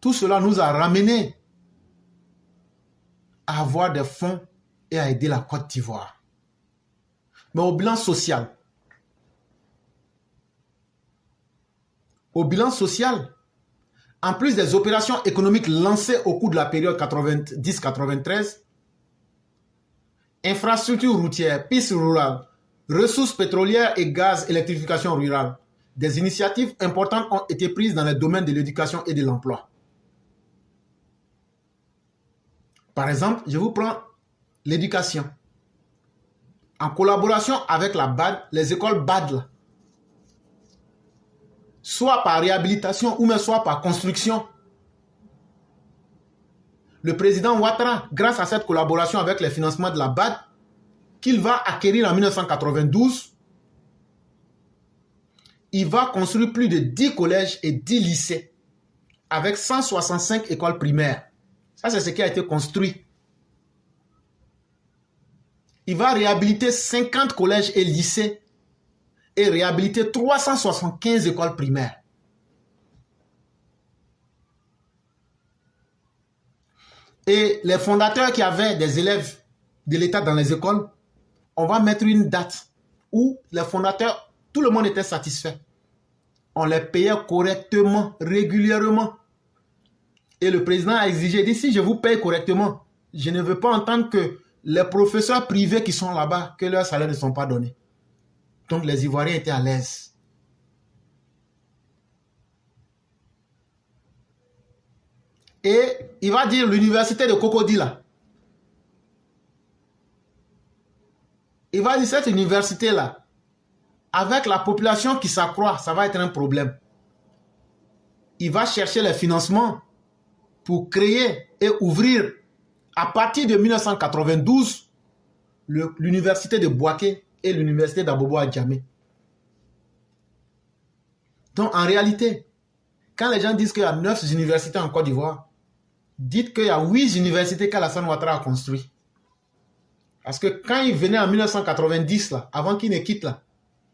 tout cela nous a ramené à avoir des fonds et à aider la Côte d'Ivoire. Mais au bilan social, en plus des opérations économiques lancées au cours de la période 90-93, infrastructures routières, pistes rurales, ressources pétrolières et gaz, électrification rurale, des initiatives importantes ont été prises dans les domaines de l'éducation et de l'emploi. Par exemple, je vous prends l'éducation. En collaboration avec la BAD, les écoles BAD, soit par réhabilitation ou même soit par construction. Le président Ouattara, grâce à cette collaboration avec les financements de la BAD, qu'il va acquérir en 1992, il va construire plus de 10 collèges et 10 lycées avec 165 écoles primaires. Ça, c'est ce qui a été construit. Il va réhabiliter 50 collèges et lycées et réhabiliter 375 écoles primaires. Et les fondateurs qui avaient des élèves de l'État dans les écoles, on va mettre une date où les fondateurs, tout le monde était satisfait. On les payait correctement, régulièrement. Et le président a exigé, il dit, si je vous paye correctement, je ne veux pas entendre que les professeurs privés qui sont là-bas, que leurs salaires ne sont pas donnés. Donc les Ivoiriens étaient à l'aise. Et il va dire l'université de Cocody là. Il va dire cette université là, avec la population qui s'accroît, ça va être un problème. Il va chercher les financements pour créer et ouvrir à partir de 1992 l'université de Bouaké et l'université d'Abobo Adjamé. Donc en réalité, quand les gens disent qu'il y a 9 universités en Côte d'Ivoire, dites qu'il y a 8 universités qu'Alassane Ouattara a construites. Parce que quand il venait en 1990, là, avant qu'il ne quitte là,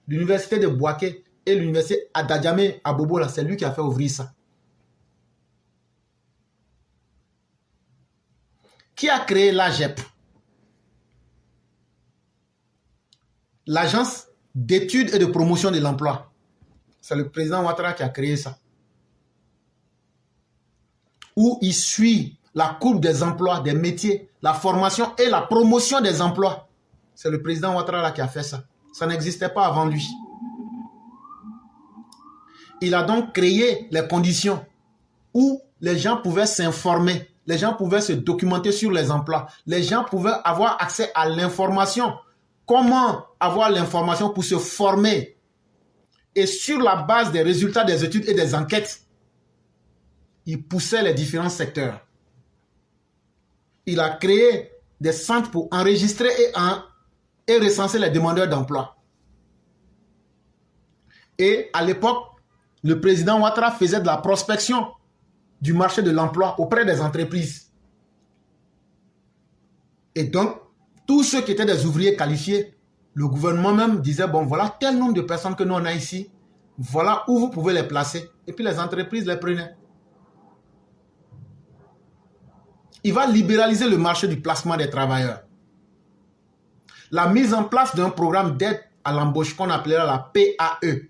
l'université de Bouaké et l'université d'Adjamé à Bobo, c'est lui qui a fait ouvrir ça. Qui a créé l'AGEP? L'Agence d'études et de promotion de l'emploi. C'est le président Ouattara qui a créé ça. Où il suit la courbe des emplois, des métiers, la formation et la promotion des emplois. C'est le président Ouattara qui a fait ça. Ça n'existait pas avant lui. Il a donc créé les conditions où les gens pouvaient s'informer, les gens pouvaient se documenter sur les emplois, les gens pouvaient avoir accès à l'information. Comment avoir l'information pour se former? Et sur la base des résultats des études et des enquêtes, il poussait les différents secteurs. Il a créé des centres pour enregistrer et recenser les demandeurs d'emploi. Et à l'époque, le président Ouattara faisait de la prospection du marché de l'emploi auprès des entreprises. Et donc, tous ceux qui étaient des ouvriers qualifiés, le gouvernement même disait, bon, voilà tel nombre de personnes que nous on a ici, voilà où vous pouvez les placer. Et puis les entreprises les prenaient. Il va libéraliser le marché du placement des travailleurs. La mise en place d'un programme d'aide à l'embauche qu'on appellera la PAE.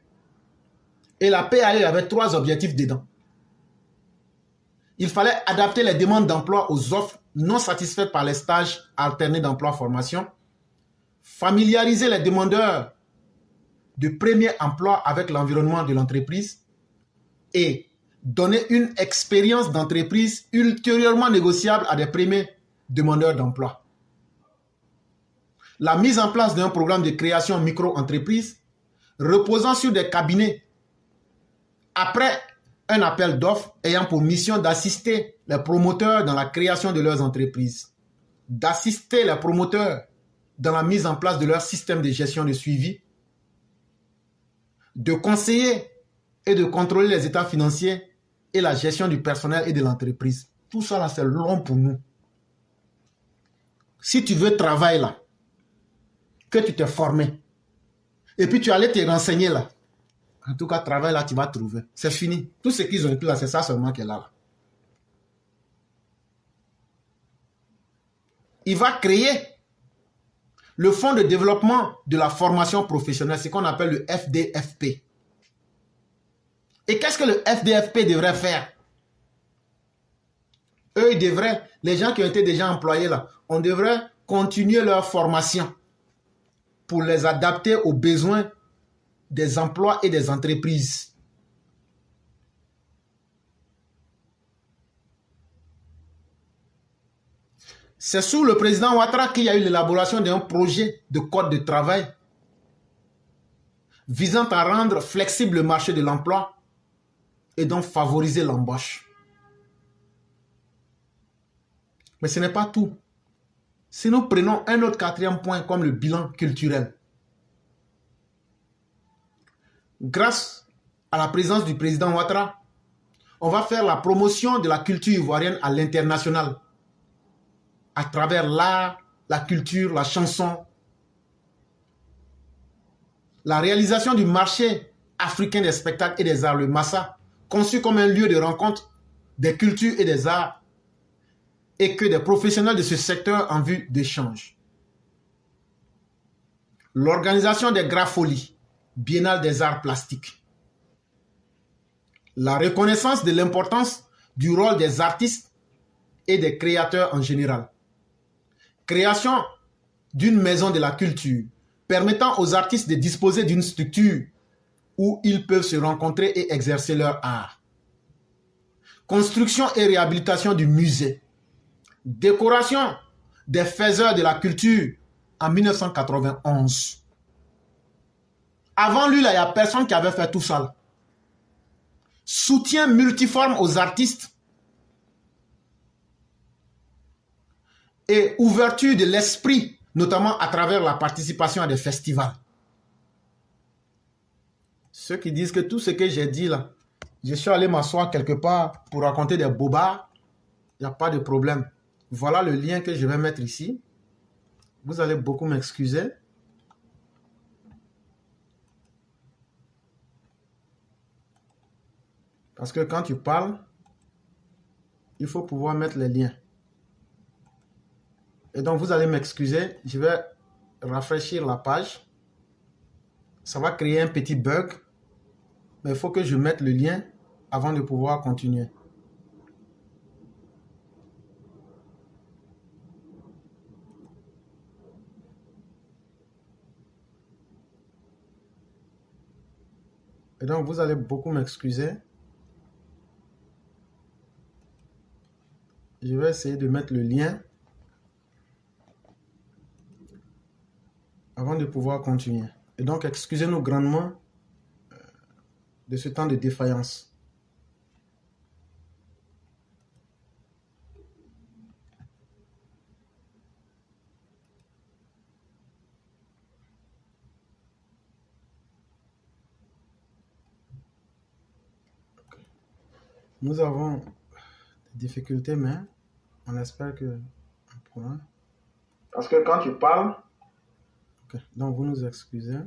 Et la PAE avait 3 objectifs dedans. Il fallait adapter les demandes d'emploi aux offres non satisfaites par les stages alternés d'emploi-formation, familiariser les demandeurs de premier emploi avec l'environnement de l'entreprise et donner une expérience d'entreprise ultérieurement négociable à des premiers demandeurs d'emploi. La mise en place d'un programme de création micro-entreprise reposant sur des cabinets après un appel d'offres ayant pour mission d'assister les promoteurs dans la création de leurs entreprises, d'assister les promoteurs dans la mise en place de leur système de gestion de suivi, de conseiller et de contrôler les états financiers et la gestion du personnel et de l'entreprise. Tout ça là, c'est long pour nous. Si tu veux travailler là, que tu t'es formé, et puis tu allais te renseigner là, en tout cas, travail là, tu vas trouver. C'est fini. Tout ce qu'ils ont écrit là, c'est ça seulement qui est là. Il va créer le Fonds de développement de la formation professionnelle, ce qu'on appelle le FDFP. Et qu'est-ce que le FDFP devrait faire? Eux, ils devraient, les gens qui ont été déjà employés là, on devrait continuer leur formation pour les adapter aux besoins des emplois et des entreprises. C'est sous le président Ouattara qu'il y a eu l'élaboration d'un projet de code de travail visant à rendre flexible le marché de l'emploi et donc favoriser l'embauche. Mais ce n'est pas tout. Si nous prenons un autre quatrième point comme le bilan culturel, grâce à la présence du président Ouattara, on va faire la promotion de la culture ivoirienne à l'international à travers l'art, la culture, la chanson, la réalisation du marché africain des spectacles et des arts, le Massa, conçu comme un lieu de rencontre des cultures et des arts, et que des professionnels de ce secteur en vue d'échange. L'organisation des Grapholies, Biennale des arts plastiques. La reconnaissance de l'importance du rôle des artistes et des créateurs en général. Création d'une maison de la culture permettant aux artistes de disposer d'une structure où ils peuvent se rencontrer et exercer leur art. Construction et réhabilitation du musée. Décoration des faiseurs de la culture en 1991. Avant lui, là, il n'y a personne qui avait fait tout ça. Là. Soutien multiforme aux artistes et ouverture de l'esprit, notamment à travers la participation à des festivals. Ceux qui disent que tout ce que j'ai dit là, je suis allé m'asseoir quelque part pour raconter des bobards, il n'y a pas de problème. Voilà le lien que je vais mettre ici. Vous allez beaucoup m'excuser. Parce que quand tu parles, il faut pouvoir mettre les liens. Et donc, vous allez m'excuser. Je vais rafraîchir la page. Ça va créer un petit bug. Mais il faut que je mette le lien avant de pouvoir continuer. Et donc, vous allez beaucoup m'excuser. Je vais essayer de mettre le lien avant de pouvoir continuer. Et donc, excusez-nous grandement de ce temps de défaillance. Nous avons des difficultés, mais on espère que on pourra. Parce que quand tu parles, okay. Donc vous nous excusez.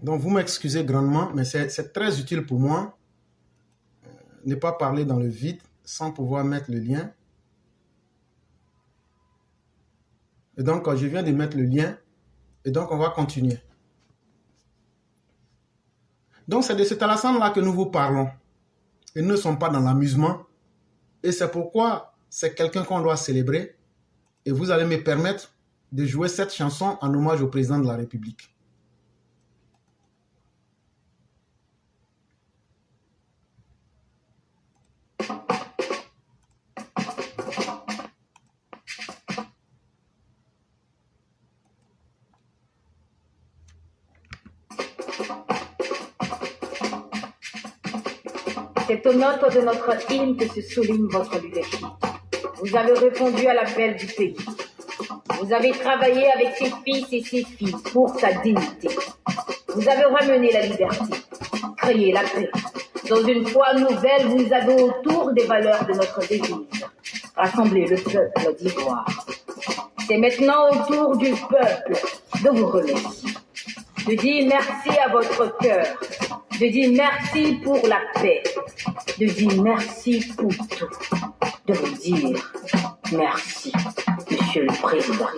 Donc vous m'excusez grandement, mais c'est très utile pour moi ne pas parler dans le vide sans pouvoir mettre le lien. Et donc, je viens de mettre le lien. Et donc, on va continuer. Donc, c'est de cet Alassane-là que nous vous parlons. Et nous ne sommes pas dans l'amusement. Et c'est pourquoi c'est quelqu'un qu'on doit célébrer. Et vous allez me permettre de jouer cette chanson en hommage au président de la République. C'est aux notes de notre hymne que se souligne votre leadership. Vous avez répondu à l'appel du pays. Vous avez travaillé avec ses fils et ses filles pour sa dignité. Vous avez ramené la liberté, créé la paix. Dans une foi nouvelle, vous avez autour des valeurs de notre devise rassembler le peuple d'Ivoire. C'est maintenant au tour du peuple de vous remercier, de dire merci à votre cœur, de dire merci pour la paix, de dire merci pour tout, de vous dire merci, Monsieur le Président.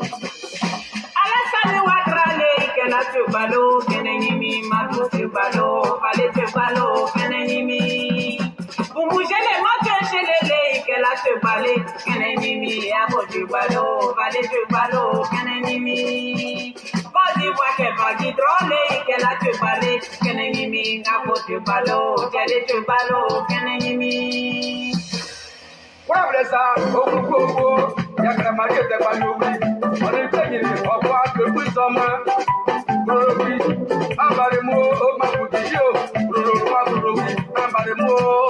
Vous bougez les mains chez les lèvres, qu'elle a te balé, qu'un ennemi, à votre ballot, valé te ballot, qu'un ennemi. Quand tu vois qu'elle va qui drôle, qu'elle a te balé, qu'un ennemi, à votre ballot, qu'elle te ballot, qu'un ennemi. Voilà ça, au bout, il y a que la marque de ballot, on est payé, on voit que vous sommes. Abaremo, Makudio, Abaremo.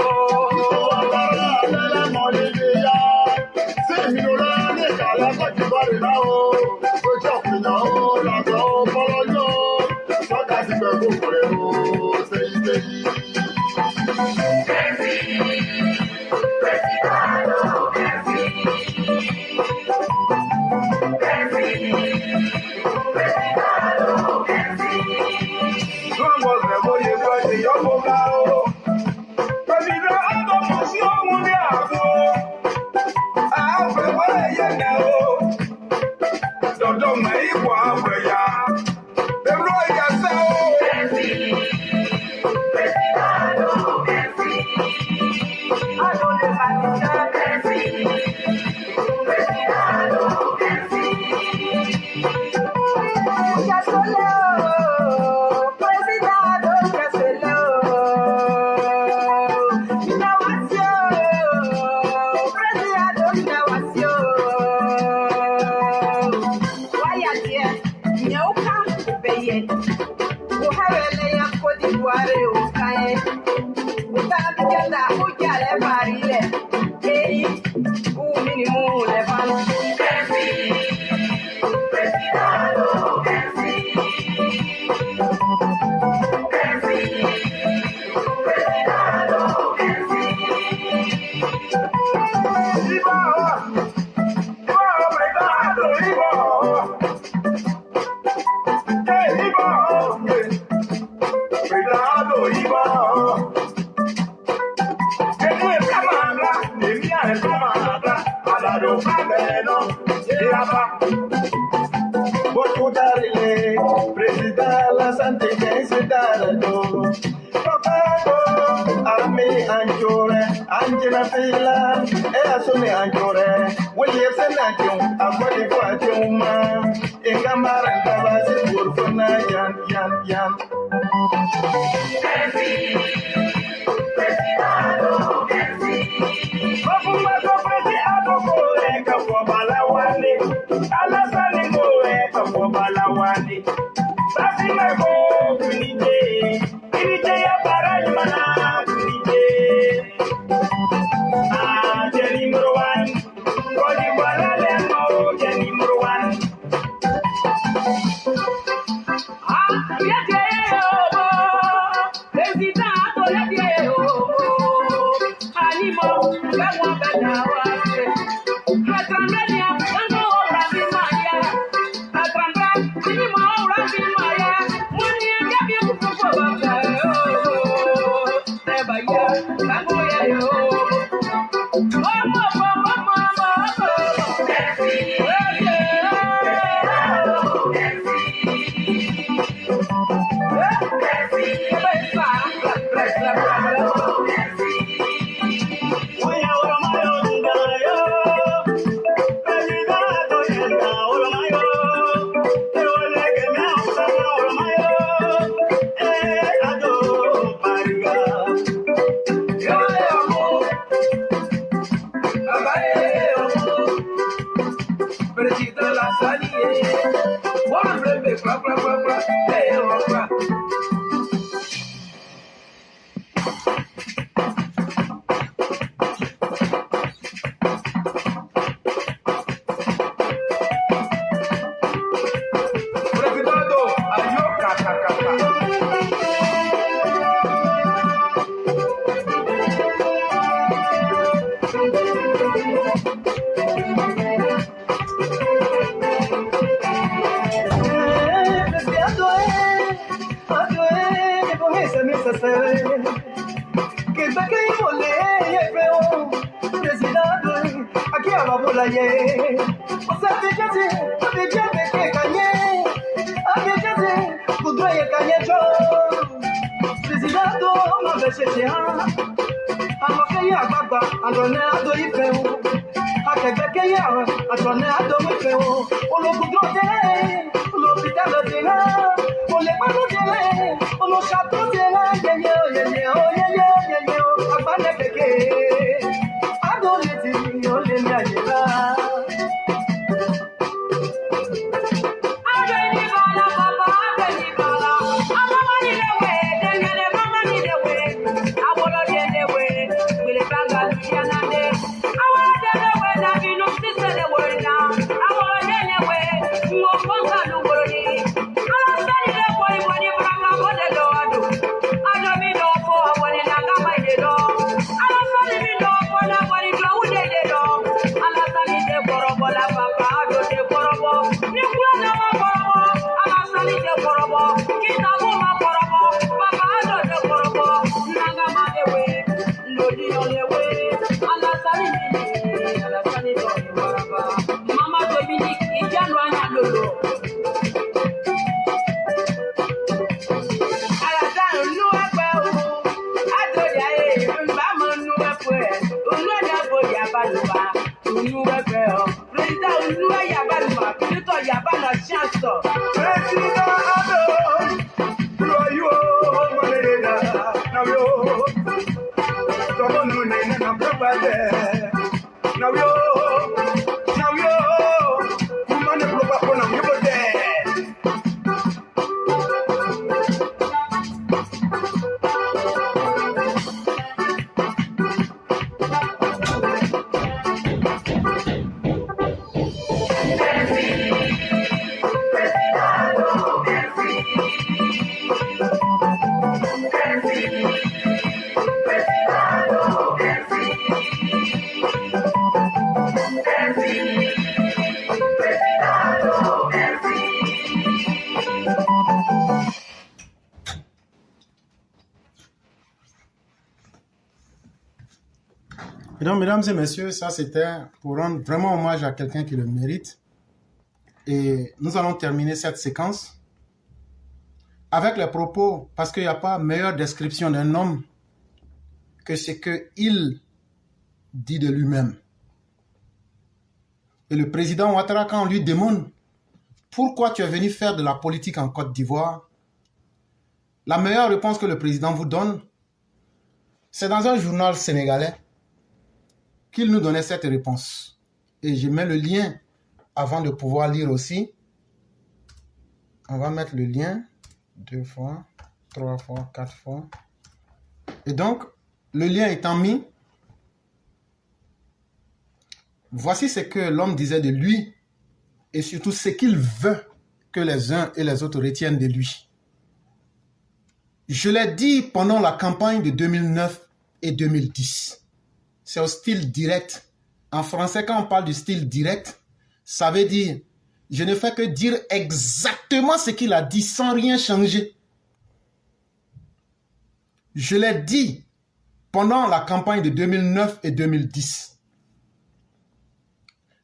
sese. Kebeke imole yefeo. President aki ababola ye. Osate jete, ode jebe ke kanye. Ade jete, kudro ye kanye jo. President ma be cheche ha. Amoke ya gbagba, adone ado ifeo. Akẹgbẹ́kẹ́ yà àtọ̀nà àdọ́wẹ́fẹ́ o. Ológun tó délé, olóbìtá lọ délé, olèpá ló délé, olóṣà tó délé, yẹyẹ o yẹyẹ o yẹyẹ yẹyẹ o. Àgbálẹ̀ kẹ̀kẹ́, àdóòlè tì mí, ó lè ní àyèlá. Donc, mesdames et messieurs, ça c'était pour rendre vraiment hommage à quelqu'un qui le mérite. Et nous allons terminer cette séquence avec les propos, parce qu'il n'y a pas meilleure description d'un homme que ce qu'il dit de lui-même. Et le président Ouattara, quand on lui demande pourquoi tu es venu faire de la politique en Côte d'Ivoire, la meilleure réponse que le président vous donne, c'est dans un journal sénégalais qu'il nous donnait cette réponse. Et je mets le lien avant de pouvoir lire aussi. On va mettre le lien 2 fois, 3 fois, 4 fois. Et donc, le lien étant mis, voici ce que l'homme disait de lui et surtout ce qu'il veut que les uns et les autres retiennent de lui. Je l'ai dit pendant la campagne de 2009 et 2010. C'est au style direct. En français, quand on parle du style direct, ça veut dire, je ne fais que dire exactement ce qu'il a dit sans rien changer. Je l'ai dit pendant la campagne de 2009 et 2010.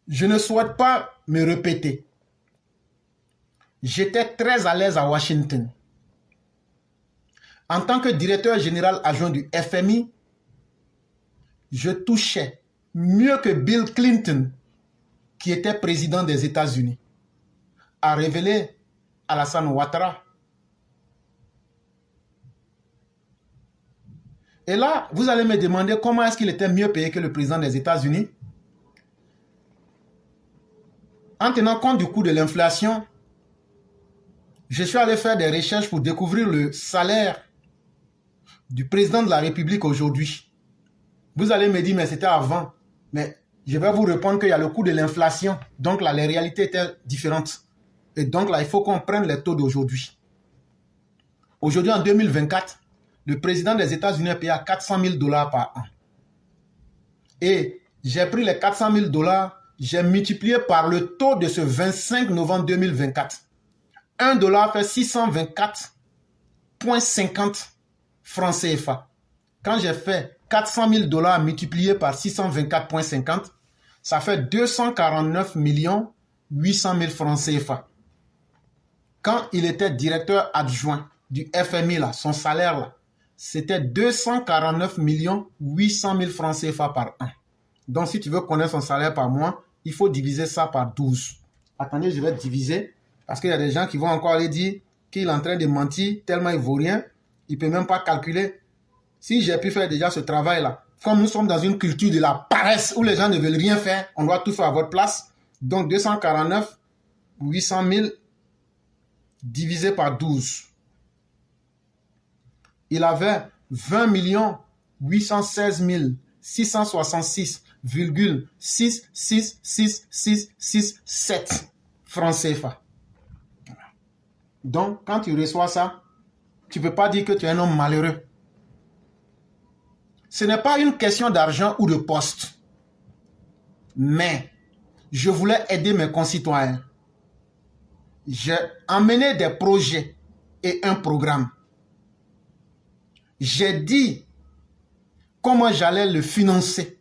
Je ne souhaite pas me répéter. J'étais très à l'aise à Washington. En tant que directeur général adjoint du FMI, je touchais mieux que Bill Clinton, qui était président des États-Unis, a révélé Alassane Ouattara. Et là, vous allez me demander comment est-ce qu'il était mieux payé que le président des États-Unis. En tenant compte du coût de l'inflation, je suis allé faire des recherches pour découvrir le salaire du président de la République aujourd'hui. Vous allez me dire, mais c'était avant. Mais je vais vous répondre qu'il y a le coût de l'inflation. Donc là, les réalités étaient différentes. Et donc là, il faut qu'on prenne les taux d'aujourd'hui. Aujourd'hui, en 2024, le président des États-Unis est payé à 400 000 $ par an. Et j'ai pris les 400 000 $, j'ai multiplié par le taux de ce 25 novembre 2024. $1 fait 624,50 francs CFA. Quand j'ai fait 400 000 $ multiplié par 624,50, ça fait 249 800 000 francs CFA. Quand il était directeur adjoint du FMI, là, son salaire, là, c'était 249 800 000 francs CFA par an. Donc, si tu veux connaître son salaire par mois, il faut diviser ça par 12. Attendez, je vais diviser, parce qu'il y a des gens qui vont encore aller dire qu'il est en train de mentir, tellement il ne vaut rien, il ne peut même pas calculer. Si j'ai pu faire déjà ce travail-là, comme nous sommes dans une culture de la paresse où les gens ne veulent rien faire, on doit tout faire à votre place. Donc 249 800 000 divisé par 12. Il avait 20 816 666,666667 francs CFA. Donc, quand tu reçois ça, tu ne peux pas dire que tu es un homme malheureux. Ce n'est pas une question d'argent ou de poste. Mais, je voulais aider mes concitoyens. J'ai emmené des projets et un programme. J'ai dit comment j'allais le financer.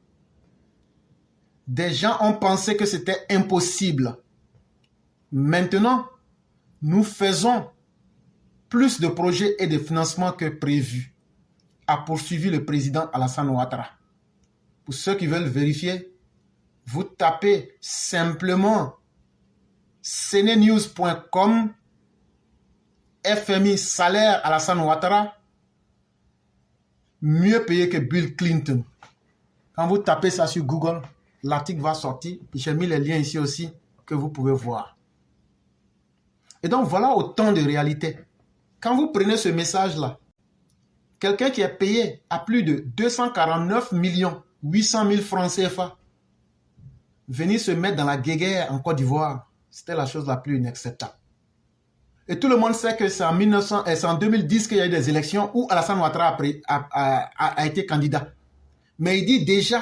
Des gens ont pensé que c'était impossible. Maintenant, nous faisons plus de projets et de financements que prévu, a poursuivi le président Alassane Ouattara. Pour ceux qui veulent vérifier, vous tapez simplement senenews.com FMI salaire Alassane Ouattara, mieux payé que Bill Clinton. Quand vous tapez ça sur Google, l'article va sortir. J'ai mis les liens ici aussi que vous pouvez voir. Et donc voilà autant de réalités. Quand vous prenez ce message-là, quelqu'un qui est payé à plus de 249 800 000 francs CFA, venir se mettre dans la guéguerre en Côte d'Ivoire, c'était la chose la plus inacceptable. Et tout le monde sait que c'est en 2010 qu'il y a eu des élections où Alassane Ouattara a été candidat. Mais il dit déjà,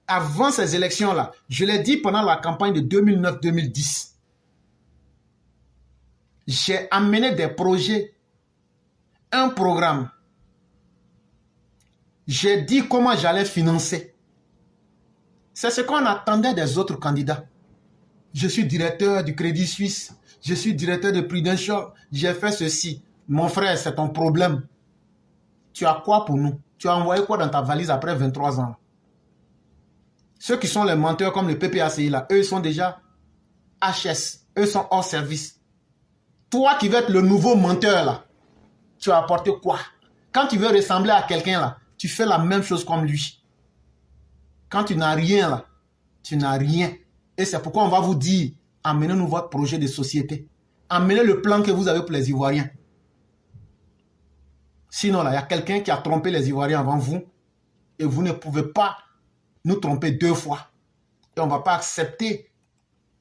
avant ces élections-là, je l'ai dit pendant la campagne de 2009-2010, j'ai amené des projets, un programme. J'ai dit comment j'allais financer. C'est ce qu'on attendait des autres candidats. Je suis directeur du Crédit Suisse. Je suis directeur de Prudential. J'ai fait ceci. Mon frère, c'est ton problème. Tu as quoi pour nous? Tu as envoyé quoi dans ta valise après 23 ans? Ceux qui sont les menteurs comme le PPACI, là, eux, ils sont déjà HS. Eux sont hors service. Toi qui veux être le nouveau menteur, là, tu as apporté quoi? Quand tu veux ressembler à quelqu'un, là, tu fais la même chose comme lui. Quand tu n'as rien, là, tu n'as rien. Et c'est pourquoi on va vous dire, amenez-nous votre projet de société. Amenez le plan que vous avez pour les Ivoiriens. Sinon, là, il y a quelqu'un qui a trompé les Ivoiriens avant vous et vous ne pouvez pas nous tromper deux fois. Et on ne va pas accepter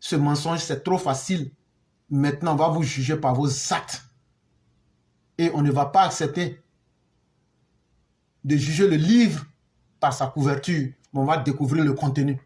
ce mensonge, c'est trop facile. Maintenant, on va vous juger par vos actes. Et on ne va pas accepter de juger le livre par sa couverture, mais on va découvrir le contenu.